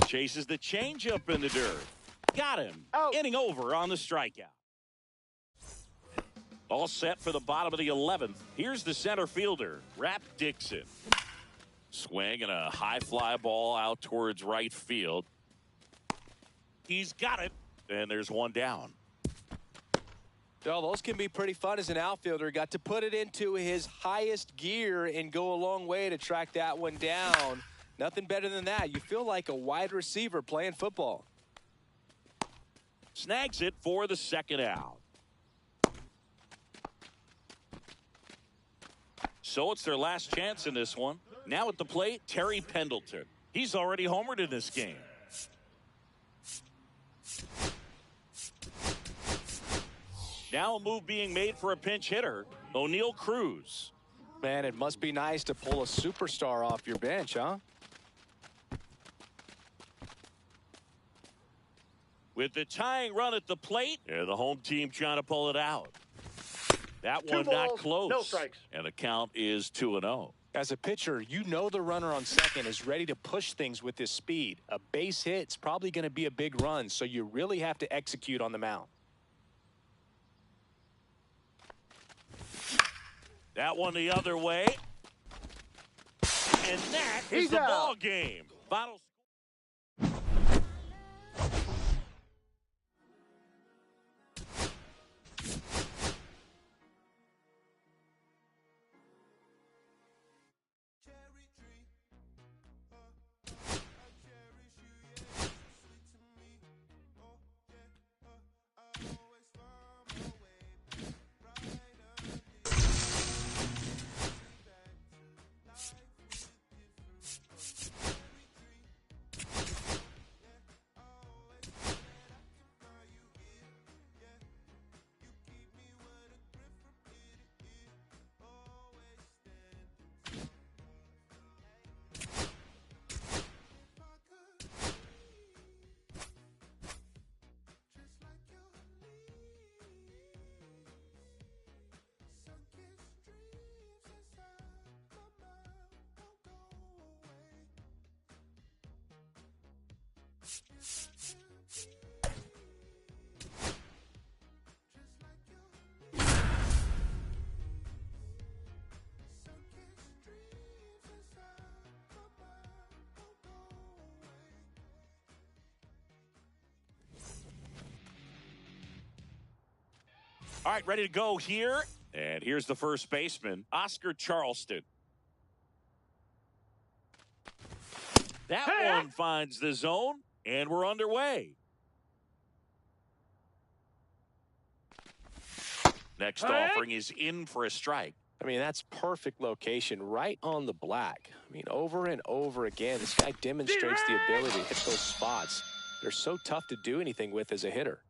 Chases the changeup in the dirt. Got him. Inning over on the strikeout. All set for the bottom of the 11th. Here's the center fielder, Rap Dixon. Swing and a high fly ball out towards right field. He's got it, and there's one down. Well, those can be pretty fun as an outfielder. Got to put it into his highest gear and go a long way to track that one down. Nothing better than that. You feel like a wide receiver playing football. Snags it for the second out. So it's their last chance in this one. Now at the plate, Terry Pendleton. He's already homered in this game. Now a move being made for a pinch hitter, O'Neal Cruz. Man, it must be nice to pull a superstar off your bench, huh? With the tying run at the plate, and the home team trying to pull it out. That one not close. No strikes. And the count is 2-0. As a pitcher, you know the runner on second is ready to push things with his speed. A base hit's probably going to be a big run, so you really have to execute on the mound. That one the other way. And that is the ball game. Final. All right, ready to go here. And here's the first baseman, Oscar Charleston. That one finds the zone, and we're underway. Next offering is in for a strike. I mean, that's perfect location, right on the black. I mean, over and over again, this guy demonstrates the ability to hit those spots. They're so tough to do anything with as a hitter.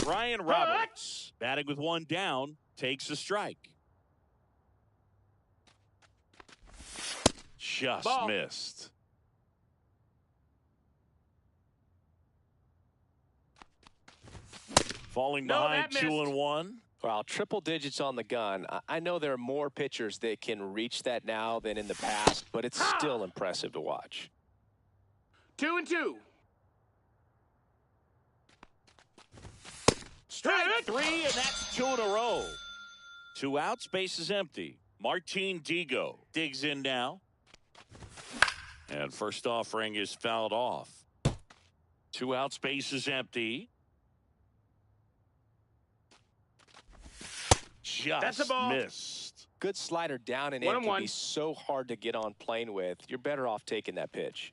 Ryan Roberts, batting with one down, takes a strike. Just missed. Falling behind 2-1. Well, triple digits on the gun. I know there are more pitchers that can reach that now than in the past, but it's still impressive to watch. 2-2. Strike three, and that's 2 in a row. 2 outs, base is empty. Martin Digo digs in now. And first offering is fouled off. 2 outs, base is empty. Just missed. Good slider down and in can be so hard to get on plane with. You're better off taking that pitch.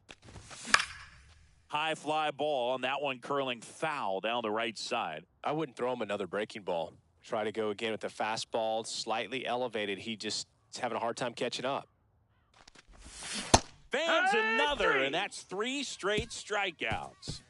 High fly ball, and that one curling foul down the right side. I wouldn't throw him another breaking ball. Try to go again with the fastball, slightly elevated. He just is having a hard time catching up. Fans another, and that's 3 straight strikeouts.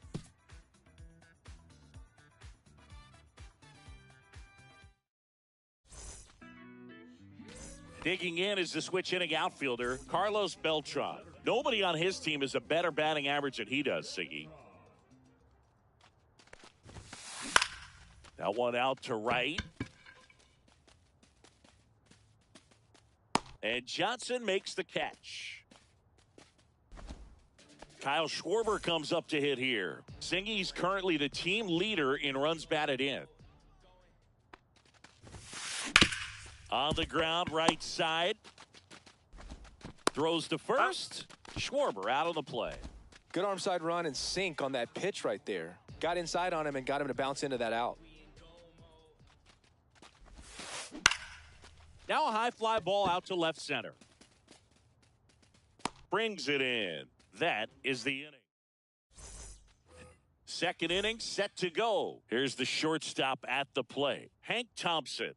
Digging in is the switch hitting outfielder, Carlos Beltran. Nobody on his team has a better batting average than he does, Siggy. That one out to right. And Johnson makes the catch. Kyle Schwarber comes up to hit here. Siggy's currently the team leader in runs batted in. On the ground, right side. Throws to first. Schwarber out on the play. Good arm side run and sink on that pitch right there. Got inside on him and got him to bounce into that out. Now a high fly ball out to left center. Brings it in. That is the inning. Second inning set to go. Here's the shortstop at the plate, Hank Thompson.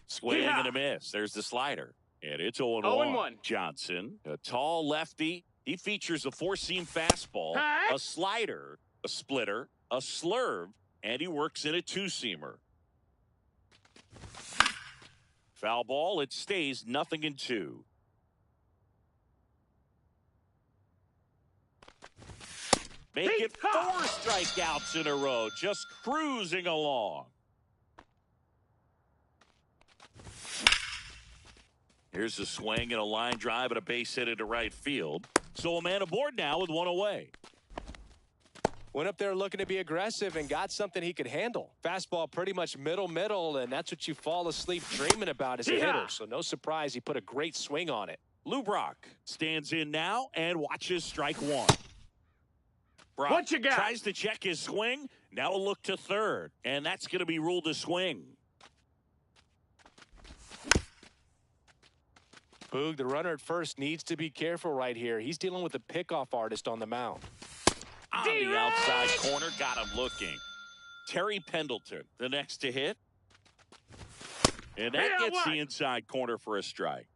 Swing and a miss. There's the slider. And it's 0-1. Johnson, a tall lefty. He features a four-seam fastball, a slider, a splitter, a slurve, and he works in a two-seamer. Foul ball. It stays 0-2. Make it 4 strikeouts in a row. Just cruising along. Here's a swing and a line drive and a base hit into right field. So a man aboard now with one away. Went up there looking to be aggressive and got something he could handle. Fastball pretty much middle, and that's what you fall asleep dreaming about as a hitter. So no surprise he put a great swing on it. Lou Brock stands in now and watches strike one. Brock what you got? Tries to check his swing. Now a look to third, and that's going to be ruled a swing. Boog, the runner at first needs to be careful right here. He's dealing with a pickoff artist on the mound. On the outside corner, got him looking. Terry Pendleton, the next to hit. And that gets the inside corner for a strike.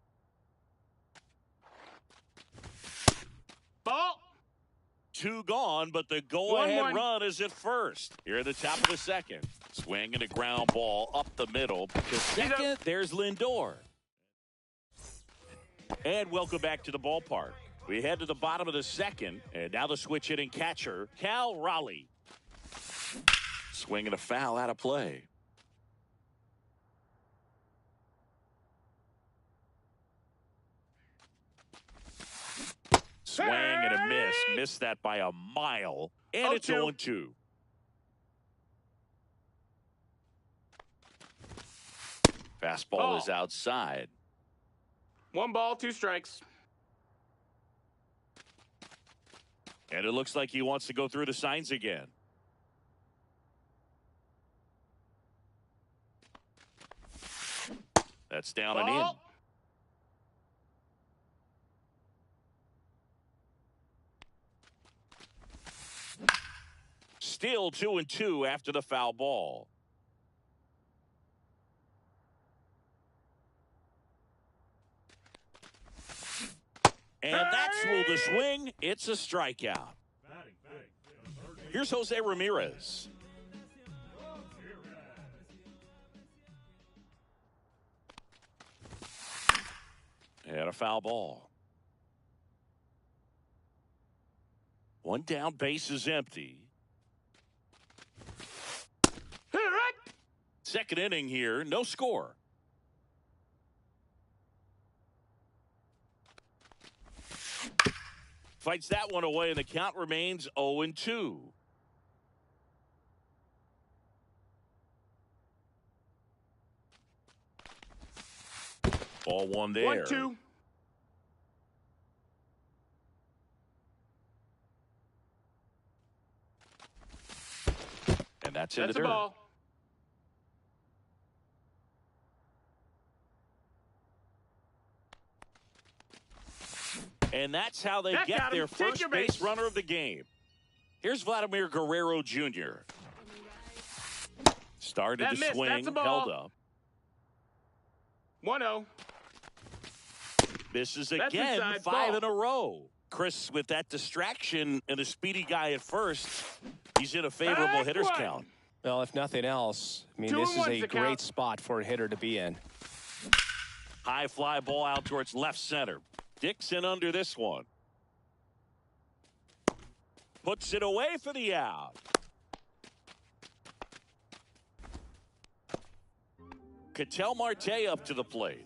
Ball. 2 gone, but the go-ahead run is at first. Here at the top of the second. Swing and a ground ball up the middle. To second, there's Lindor. And welcome back to the ballpark. We head to the bottom of the second, and now the switch hitting catcher, Cal Raleigh. Swing and a foul out of play. Swing and a miss. Missed that by a mile. And it's 0-2. Fastball is outside. 1 ball, 2 strikes. And it looks like he wants to go through the signs again. That's down and in. Still 2-2 after the foul ball. And that's ruled a swing. It's a strikeout. Here's Jose Ramirez. And a foul ball. 1 down, base is empty. Second inning here, no score. Fights that one away, and the count remains 0-2. Ball one there. 1-2. And that's in the dirt. Ball. And that's how they get their first base runner of the game. Here's Vladimir Guerrero Jr. Started to swing, held up. 1-0. Misses again, 5 in a row. Chris, with that distraction and a speedy guy at first, he's in a favorable hitter's count. Well, if nothing else, I mean, this is a great spot for a hitter to be in. High fly ball out towards left center. Dixon under this one. Puts it away for the out. Ketel Marte up to the plate.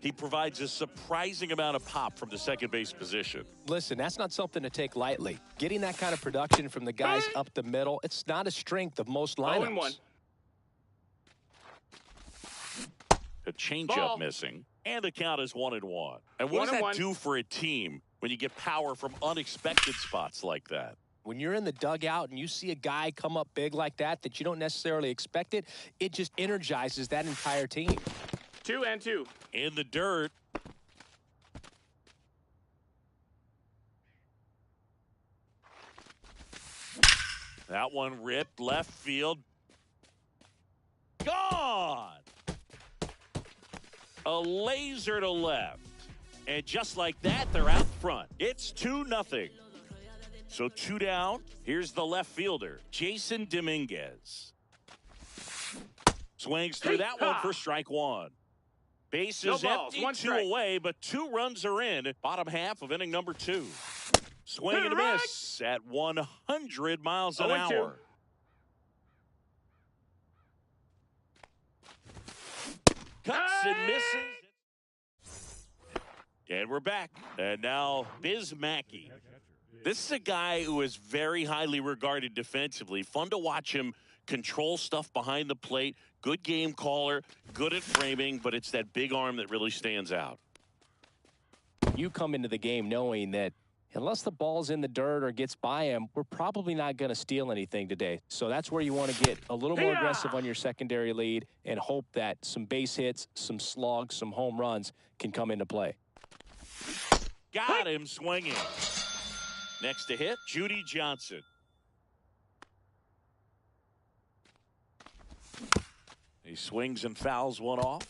He provides a surprising amount of pop from the second base position. Listen, that's not something to take lightly. Getting that kind of production from the guys up the middle, it's not a strength of most lineups. 0-1. A changeup missing. And the count is 1-1. And what does that do for a team when you get power from unexpected spots like that? When you're in the dugout and you see a guy come up big like that you don't necessarily expect it, it just energizes that entire team. 2-2. In the dirt. That one ripped left field. Gone! A laser to left. And just like that, they're out front. It's 2-0. So 2 down. Here's the left fielder, Jason Dominguez. Swings through that one for strike one. Bases empty, 2 away, but 2 runs are in. Bottom half of inning number 2. Swing and a miss at 100 miles an hour. Cuts and misses. And we're back. And now Biz Mackey. This is a guy who is very highly regarded defensively. Fun to watch him control stuff behind the plate. Good game caller, good at framing, but it's that big arm that really stands out. You come into the game knowing that unless the ball's in the dirt or gets by him, we're probably not going to steal anything today. So that's where you want to get a little more aggressive on your secondary lead and hope that some base hits, some slugs, some home runs can come into play. Got him swinging. Next to hit, Judy Johnson. He swings and fouls one off.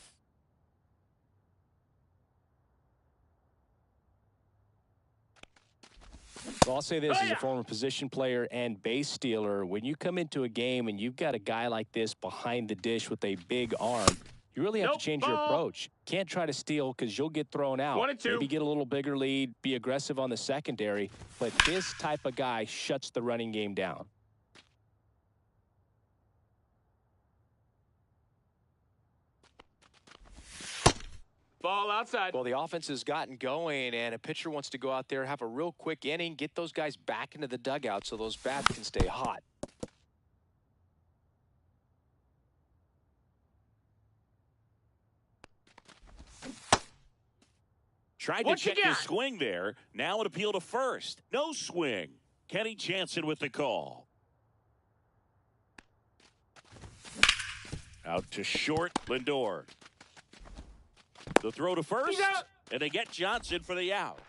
Well, I'll say this as a former position player and base stealer. When you come into a game and you've got a guy like this behind the dish with a big arm, you really have to change your approach. Can't try to steal because you'll get thrown out. 1-2. Maybe get a little bigger lead, be aggressive on the secondary. But this type of guy shuts the running game down. Ball outside. Well, the offense has gotten going, and a pitcher wants to go out there, have a real quick inning, get those guys back into the dugout so those bats can stay hot. Tried to check his swing there. Now an appeal to first. No swing. Kenny Jansen with the call. Out to short, Lindor. The throw to first, and they get Johnson for the out.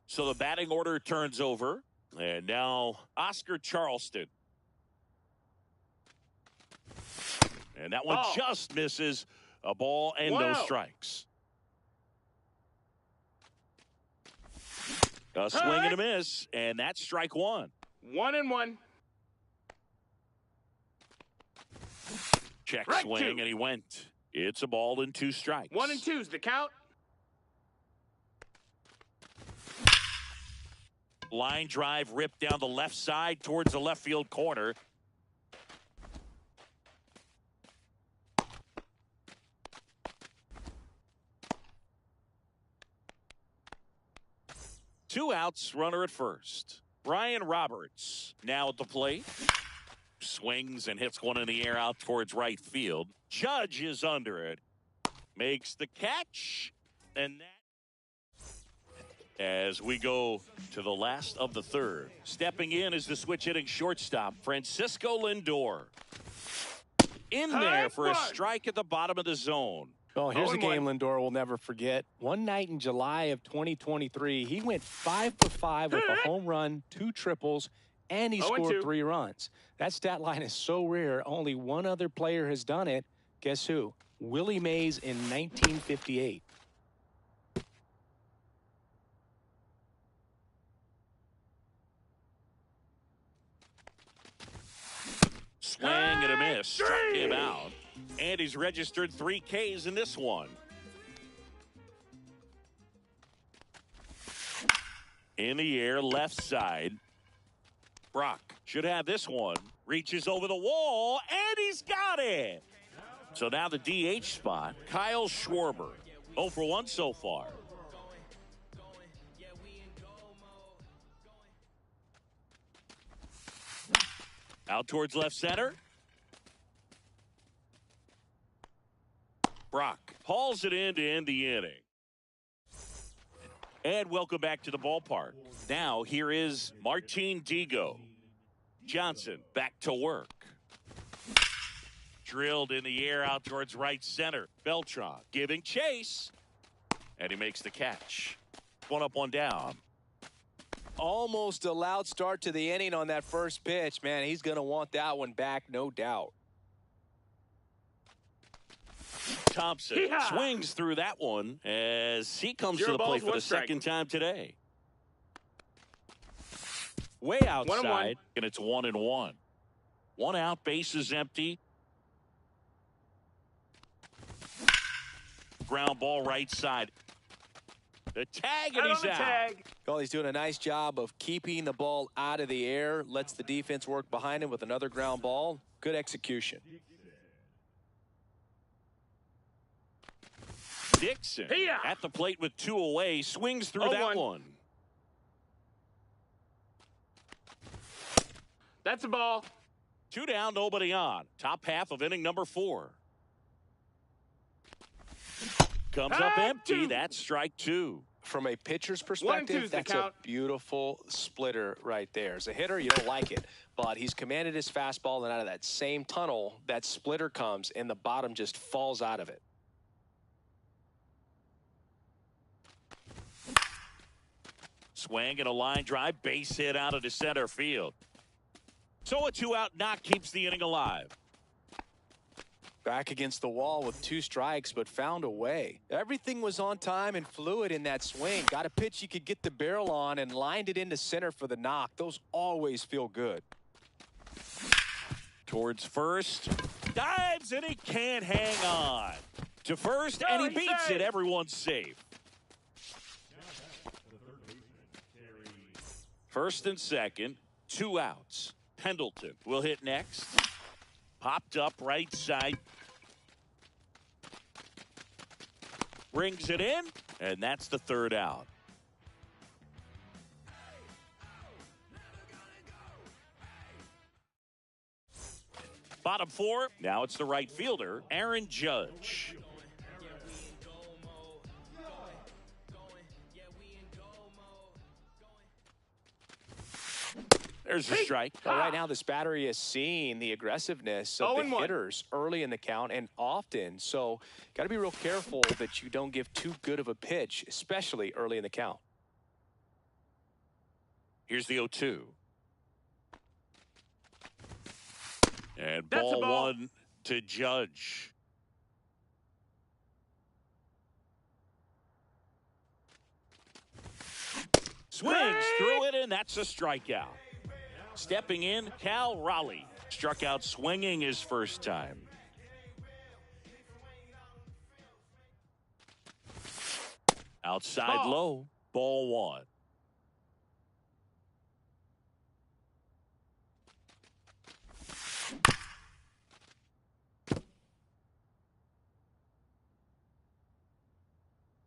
So the batting order turns over, and now Oscar Charleston. And that one just misses a ball and no strikes. A swing and a miss, and that's strike one. 1-1. Check swing, and he went. It's a ball and 2 strikes. 1-2's the count. Line drive ripped down the left side towards the left field corner. Two outs, runner at first. Ryan Roberts now at the plate. Swings and hits one in the air out towards right field. Judge is under it. Makes the catch. And that, as we go to the last of the third. Stepping in is the switch hitting shortstop, Francisco Lindor. In there for a strike at the bottom of the zone. Well, here's a game Lindor will never forget. One night in July of 2023, he went 5 for 5 with a home run, 2 triples, and he scored 3 runs. That stat line is so rare, only one other player has done it. Guess who? Willie Mays in 1958. Swing and a miss. Struck him out. And he's registered 3 Ks in this one. In the air, left side. Brock should have this one. Reaches over the wall, and he's got it. So now the DH spot, Kyle Schwarber. 0 for 1 so far. Out towards left center. Brock hauls it in to end the inning. And welcome back to the ballpark. Now here is Martin Digo. Johnson back to work. Drilled in the air out towards right center. Beltran giving chase. And he makes the catch. One up, one down. Almost a loud start to the inning on that first pitch. Man, he's going to want that one back, no doubt. Thompson swings through that one as he comes to the plate for the second time today. Way outside, and it's 1-1. One out, bases empty. Ground ball right side. The tag, and he's out. Well, he's doing a nice job of keeping the ball out of the air. Lets the defense work behind him with another ground ball. Good execution. Dixon at the plate with 2 away. Swings through that one. That's a ball. 2 down, nobody on. Top half of inning number 4. Comes up empty. That's strike 2. From a pitcher's perspective, that's a beautiful splitter right there. As a hitter, you don't like it, but he's commanded his fastball, and out of that same tunnel, that splitter comes, and the bottom just falls out of it. Swing and a line drive, base hit out of the center field. So a 2-out knock keeps the inning alive. Back against the wall with 2 strikes, but found a way. Everything was on time and fluid in that swing. Got a pitch you could get the barrel on and lined it into center for the knock. Those always feel good. Towards first. Dives, and he can't hang on. To first, and he beats it. Everyone's safe. First and second, 2 outs. Pendleton will hit next. Popped up right side. Brings it in, and that's the 3rd out. Bottom 4, now it's the right fielder, Aaron Judge. There's a strike. Well, right now, this battery is seeing the aggressiveness of the hitters early in the count and often. So, got to be real careful that you don't give too good of a pitch, especially early in the count. Here's the 0-2. And ball 1 to Judge. Swings through it, and that's a strikeout. Stepping in, Cal Raleigh. Struck out swinging his first time. Outside low, ball 1.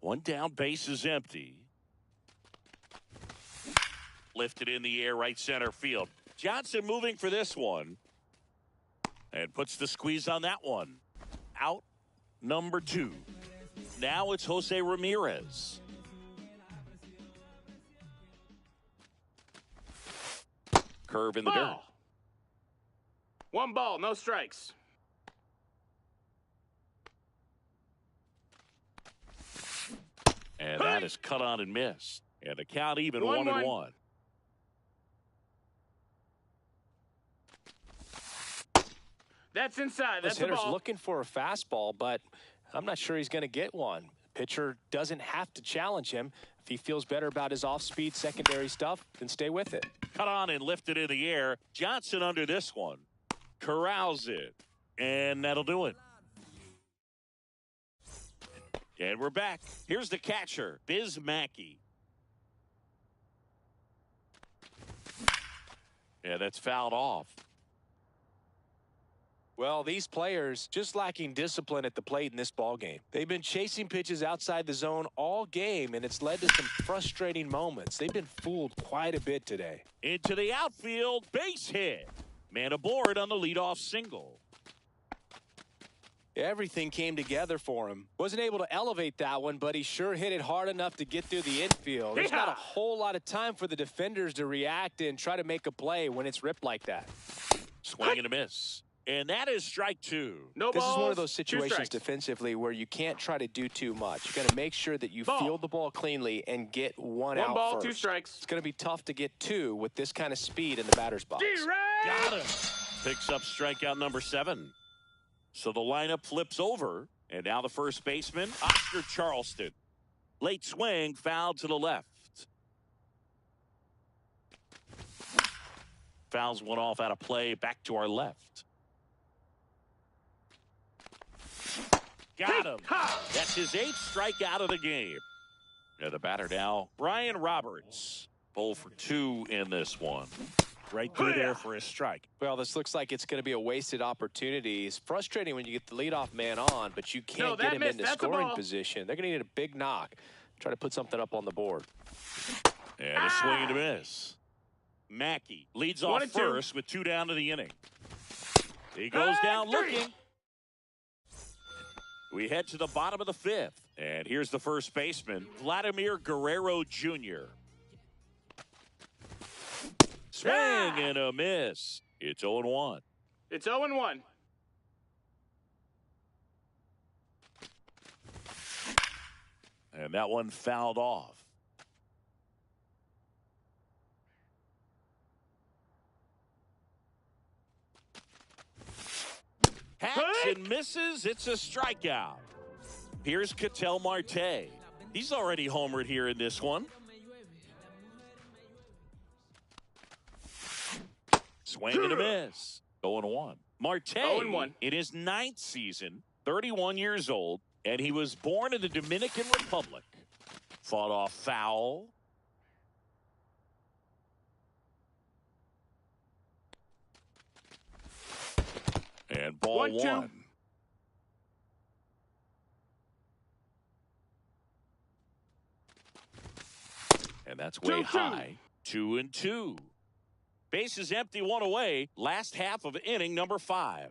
One down, base is empty. Lifted in the air, right center field. Johnson moving for this one. And puts the squeeze on that one. Out number 2. Now it's Jose Ramirez. Curve in the dirt. 1 ball, no strikes. And that is cut on and missed. And the count even 1-1. That's inside. This hitter's looking for a fastball, but I'm not sure he's going to get one. Pitcher doesn't have to challenge him. If he feels better about his off-speed secondary stuff, then stay with it. Cut on and lifted in the air. Johnson under this one. Corrals it. And that'll do it. And we're back. Here's the catcher, Biz Mackey. Yeah, that's fouled off. Well, these players just lacking discipline at the plate in this ballgame. They've been chasing pitches outside the zone all game, and it's led to some frustrating moments. They've been fooled quite a bit today. Into the outfield, base hit. Man aboard on the leadoff single. Everything came together for him. Wasn't able to elevate that one, but he sure hit it hard enough to get through the infield. There's not a whole lot of time for the defenders to react and try to make a play when it's ripped like that. Swing and a miss. And that is strike two. No This balls, is one of those 2 situations strikes. defensively where you can't try to do too much. You got to make sure that you field the ball cleanly and get one out ball, first. 2 strikes. It's going to be tough to get 2 with this kind of speed in the batter's box. Got him. Picks up strikeout number 7. So the lineup flips over, and now the first baseman, Oscar Charleston. Late swing, foul to the left. Fouls one off out of play, back to our left. Got him. That's his 8th strikeout of the game. Now the batter now, Brian Roberts. 0 for 2 in this one. Right through there for a strike. Well, this looks like it's going to be a wasted opportunity. It's frustrating when you get the leadoff man on, but you can't get him into scoring position. They're going to need a big knock. Try to put something up on the board. And a swing and a miss. Mackey leads off first with 2 down to the inning. He goes down looking. We head to the bottom of the 5th. And here's the first baseman, Vladimir Guerrero Jr. Swing and a miss. It's 0-1. It's 0-1. And that one fouled off. Hacks and misses. It's a strikeout. Here's Ketel Marte. He's already homered here in this one. Swing and a miss. 0-1. Marte in his 9th season, 31 years old, and he was born in the Dominican Republic. Fought off foul. And ball 1. And that's way high. 2-2. Bases empty, 1 away. Last half of inning number 5.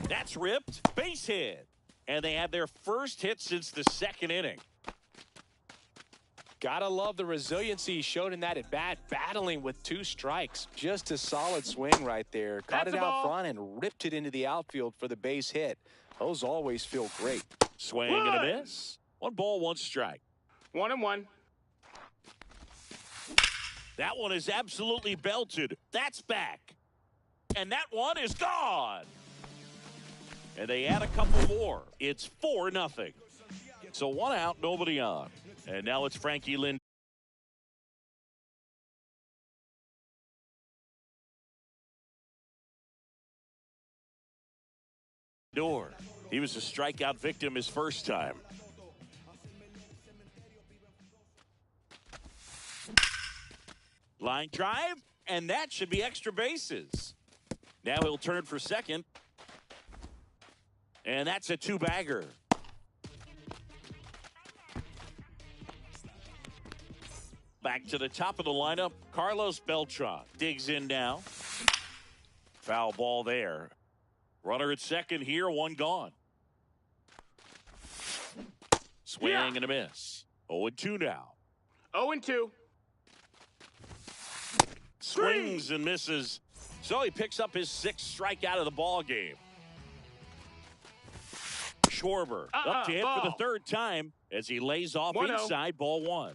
That's ripped. Base hit. And they had their first hit since the 2nd inning. Gotta love the resiliency he showed in that at bat, battling with 2 strikes. Just a solid swing right there. Caught it out front and ripped it into the outfield for the base hit. Those always feel great. Swing and a miss. 1 ball, 1 strike. 1-1. That one is absolutely belted. That's back. And that one is gone. And they add a couple more. It's 4-0. So 1 out, nobody on. And now it's Frankie Lindor. He was a strikeout victim his first time. Line drive, and that should be extra bases. Now he'll turn for second. And that's a 2-bagger. Back to the top of the lineup, Carlos Beltran digs in now. Foul ball there. Runner at second here, 1 gone. Swing and a miss. 0-2 now. 0-2. Swings and misses. So he picks up his 6th strikeout of the ball game. Schwarber up to hit for the 3rd time as he lays off inside, ball 1.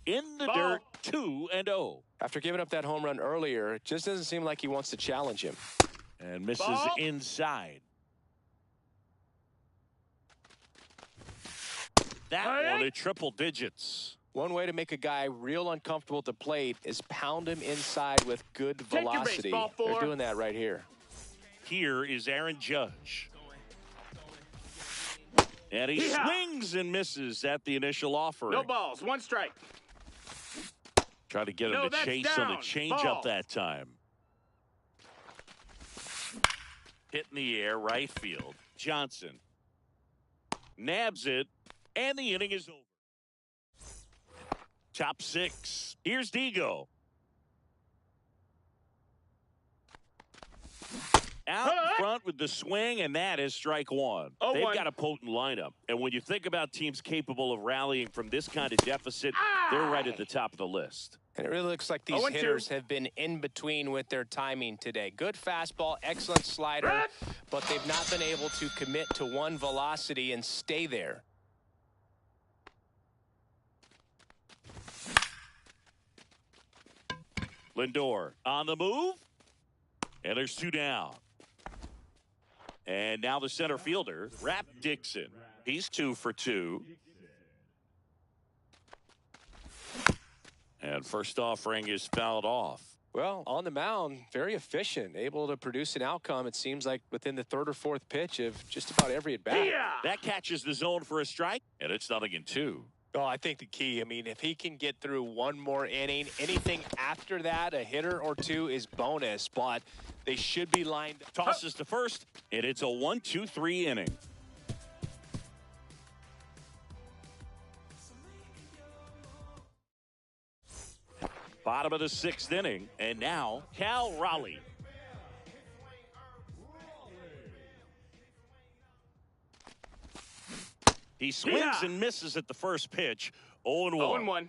In the dirt, 2-0. After giving up that home run earlier, it just doesn't seem like he wants to challenge him. And misses inside. That one at triple digits. One way to make a guy real uncomfortable at the plate is pound him inside with good velocity. They're doing that right here. Here is Aaron Judge. And he swings and misses at the initial offering. No balls, 1 strike. Try to get him to chase on the changeup that time. Hit in the air, right field. Johnson. Nabs it, and the inning is over. Top 6. Here's Digo. Out in front with the swing, and that is strike one. They've got a potent lineup. And when you think about teams capable of rallying from this kind of deficit, they're right at the top of the list. And it really looks like these hitters have been in between with their timing today. Good fastball, excellent slider, but they've not been able to commit to one velocity and stay there. Lindor on the move, and there's 2 down. And now the center fielder, Rap Dixon. He's 2 for 2. And first offering is fouled off. Well, on the mound, very efficient, able to produce an outcome, it seems like, within the 3rd or 4th pitch of just about every at-bat. That catches the zone for a strike, and it's 0-2. Oh, I think the key, I mean, if he can get through one more inning, anything after that, a hitter or 2 is bonus, but they should be lined. Tosses to first, and it's a 1-2-3 inning. Bottom of the 6th inning, and now Cal Raleigh. He swings and misses at the first pitch. 0-1.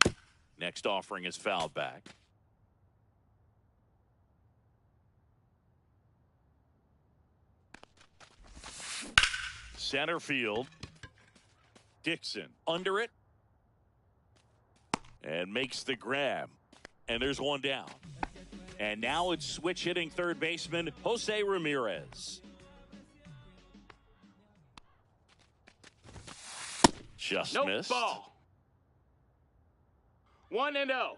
0-1. Next offering is fouled back. Center field. Dixon under it. And makes the grab. And there's 1 down. And now it's switch hitting third baseman Jose Ramirez. Just missed. Ball. 1-0.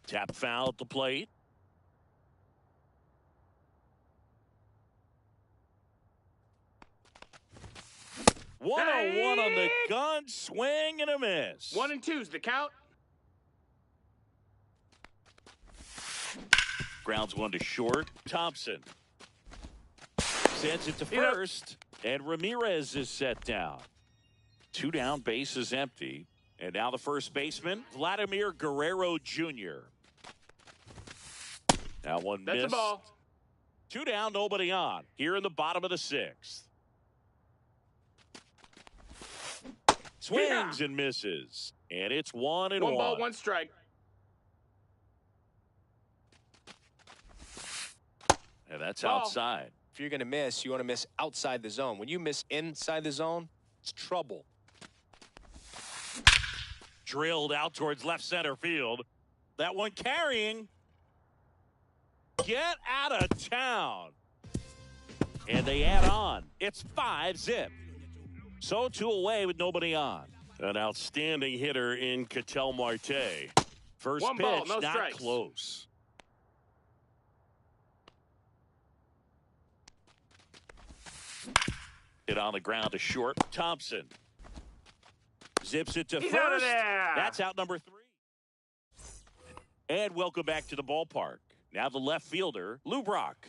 Tap foul at the plate. One on the gun, swing and a miss. 1-2's the count. Grounds 1 to short. Thompson sends it to first, and Ramirez is set down. 2 down, base is empty. And now the first baseman, Vladimir Guerrero Jr. Now one missed. That's a ball. 2 down, nobody on. Here in the bottom of the 6th. Swings and misses. And it's 1-1. 1 ball, 1 strike. And that's outside. If you're going to miss, you want to miss outside the zone. When you miss inside the zone, it's trouble. Drilled out towards left center field. That one carrying. Get out of town. And they add on. It's 5-zip. So 2 away with nobody on. An outstanding hitter in Ketel Marte. First 1 pitch, ball, no not strikes. close. Hit on the ground to short. Thompson zips it to He's first. out of there. That's out number 3. And welcome back to the ballpark. Now the left fielder, Lou Brock.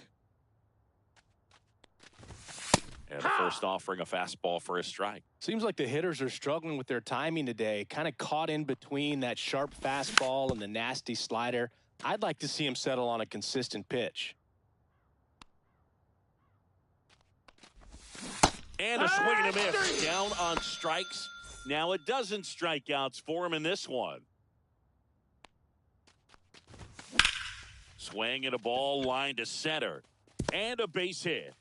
And the first offering a fastball for a strike. Seems like the hitters are struggling with their timing today, kind of caught in between that sharp fastball and the nasty slider. I'd like to see him settle on a consistent pitch. And a swing and a miss. Down on strikes. Now a dozen strikeouts for him in this one. Swing and a ball line to center. And a base hit.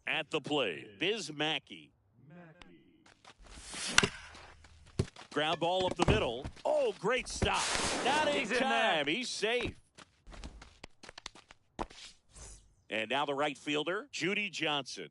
At the plate, Biz Mackey. Ground ball up the middle. Oh, great stop. Not in time. He's safe. And now the right fielder, Judy Johnson.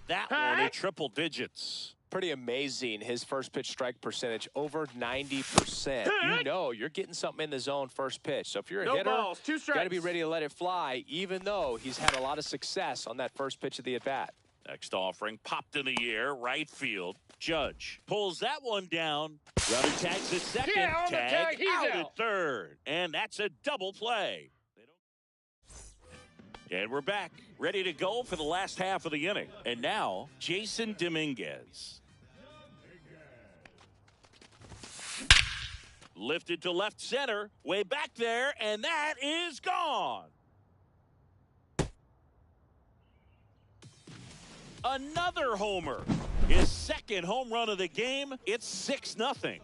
That one in triple digits. Pretty amazing. His first pitch strike percentage over 90%. You know you're getting something in the zone first pitch. So if you're a hitter, balls, 2 strikes. got to be ready to let it fly, even though he's had a lot of success on that first pitch of the at-bat. Next offering popped in the air, right field. Judge pulls that one down. Runner tags at second. Yeah, on the tag, he's out out. at third. And that's a double play. And we're back, ready to go for the last half of the inning. And now, Jason Dominguez. Lifted to left center, way back there, and that is gone. Another homer. His second home run of the game. It's 6-0.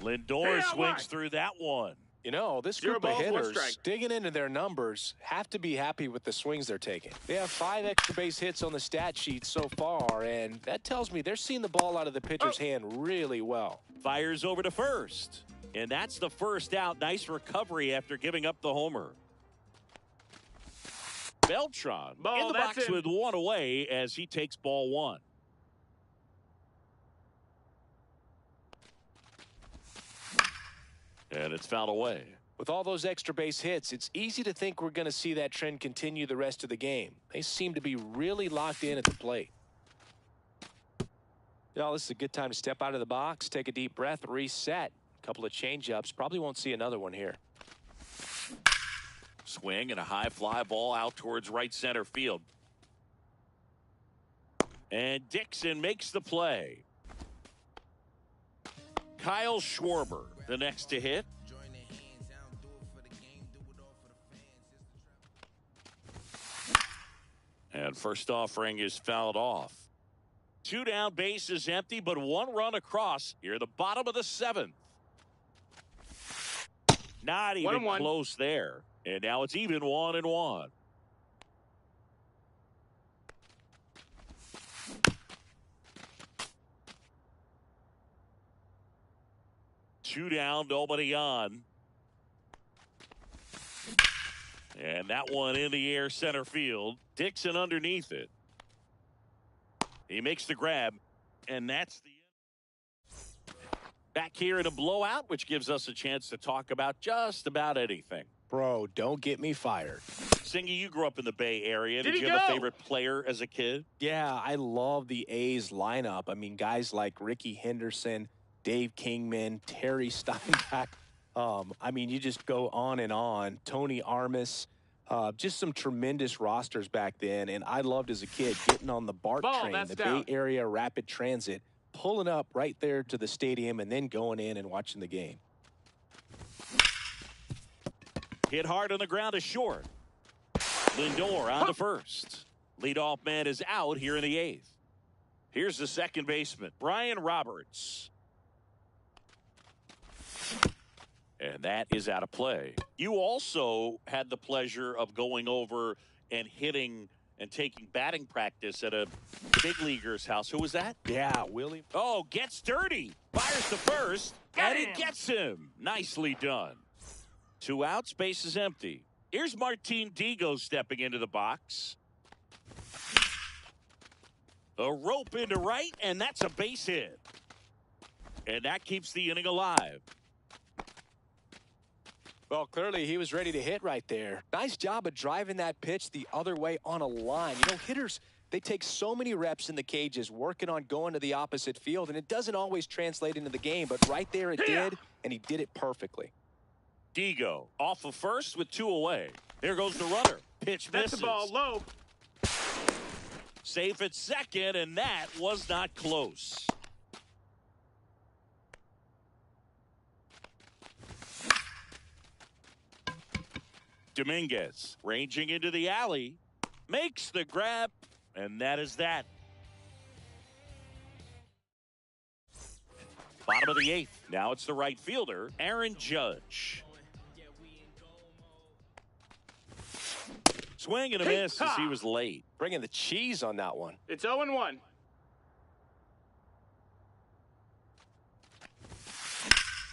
Lindor swings through that one. You know, this group of hitters digging into their numbers have to be happy with the swings they're taking. They have 5 extra base hits on the stat sheet so far, and that tells me they're seeing the ball out of the pitcher's hand really well. Fires over to first, and that's the first out. Nice recovery after giving up the homer. Beltran in the box with one away as he takes ball one. And it's fouled away. With all those extra base hits, it's easy to think we're going to see that trend continue the rest of the game. They seem to be really locked in at the plate. Well, this is a good time to step out of the box, take a deep breath, reset. A couple of change-ups. Probably won't see another one here. Swing and a high fly ball out towards right center field. And Dixon makes the play. Kyle Schwarber, the next to hit. And first offering is fouled off. 2 down, base is empty, but 1 run across here, the bottom of the 7th. Not even close there. And now it's even 1-1. Two down, nobody on. And that one in the air center field. Dixon underneath it. He makes the grab, and that's the end. Back here in a blowout, which gives us a chance to talk about just about anything. Bro, don't get me fired. Singy, you grew up in the Bay Area. Did you have a favorite player as a kid? Yeah, I love the A's lineup. I mean, guys like Ricky Henderson, Dave Kingman, Terry Steinbach. I mean, you just go on and on. Tony Armas. Just some tremendous rosters back then. And I loved as a kid getting on the BART train, the Bay Area Rapid Transit, pulling up right there to the stadium and then going in and watching the game. Hit hard on the ground is short. Lindor on to first. Leadoff man is out here in the 8th. Here's the second baseman, Brian Roberts. And that is out of play. You also had the pleasure of going over and hitting and taking batting practice at a big leaguer's house. Who was that? Yeah, Willie. Oh, gets dirty. Fires to first. And it gets him. Nicely done. 2 outs, base is empty. Here's Martin Digo stepping into the box. A rope into right, and that's a base hit. And that keeps the inning alive. Well, clearly he was ready to hit right there. Nice job of driving that pitch the other way on a line. You know, hitters, they take so many reps in the cages working on going to the opposite field, and it doesn't always translate into the game, but right there it did, and he did it perfectly. Digo off of first with 2 away. There goes the runner. Pitch misses. That's the ball low. Safe at second, and that was not close. Dominguez ranging into the alley, makes the grab, and that is that. Bottom of the 8th. Now it's the right fielder, Aaron Judge. Swing and a miss as he was late. Bringing the cheese on that one. It's 0-1.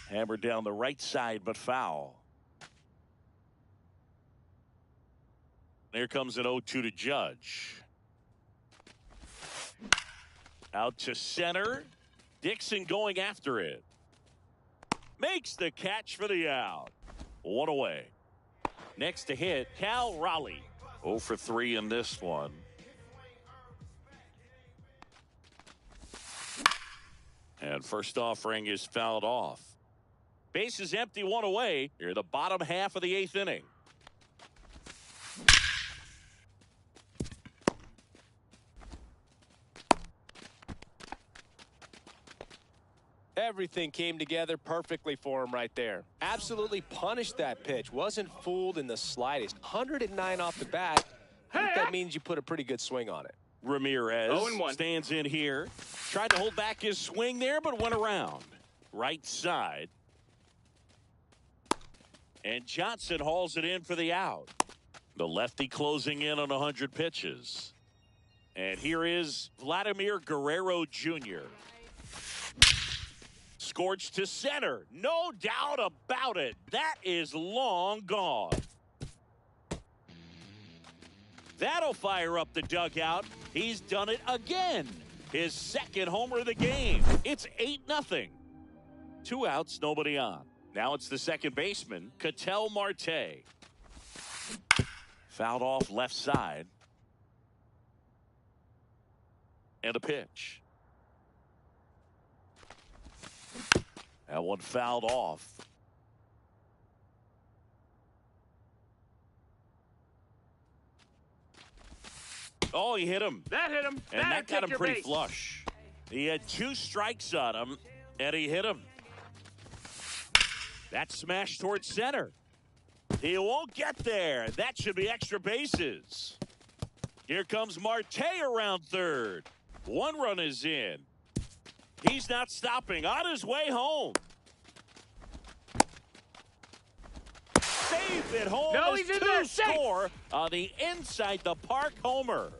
Hammered down the right side, but foul. There comes an 0-2 to Judge. Out to center. Dixon going after it. Makes the catch for the out. 1 away. Next to hit, Cal Raleigh. 0 for 3 in this one. And first offering is fouled off. Base is empty, one away. Here, the bottom half of the 8th inning. Everything came together perfectly for him right there. Absolutely punished that pitch. Wasn't fooled in the slightest. 109 off the bat. I think that means you put a pretty good swing on it. Ramirez 0-1. stands in here. Tried to hold back his swing there, but went around. Right side. And Johnson hauls it in for the out. The lefty closing in on 100 pitches. And here is Vladimir Guerrero Jr. Scorched to center. No doubt about it. That is long gone. That'll fire up the dugout. He's done it again. His second homer of the game. It's 8-0. 2 outs, nobody on. Now it's the second baseman, Ketel Marte. Fouled off left side. And a pitch. That one fouled off. Oh, he hit him. That hit him. And that got him pretty flush. He had 2 strikes on him, and he hit him. That smash towards center. He won't get there. That should be extra bases. Here comes Marte around third. 1 run is in. He's not stopping. On his way home. Safe at home. No, he's in there. Score on the inside the park homer.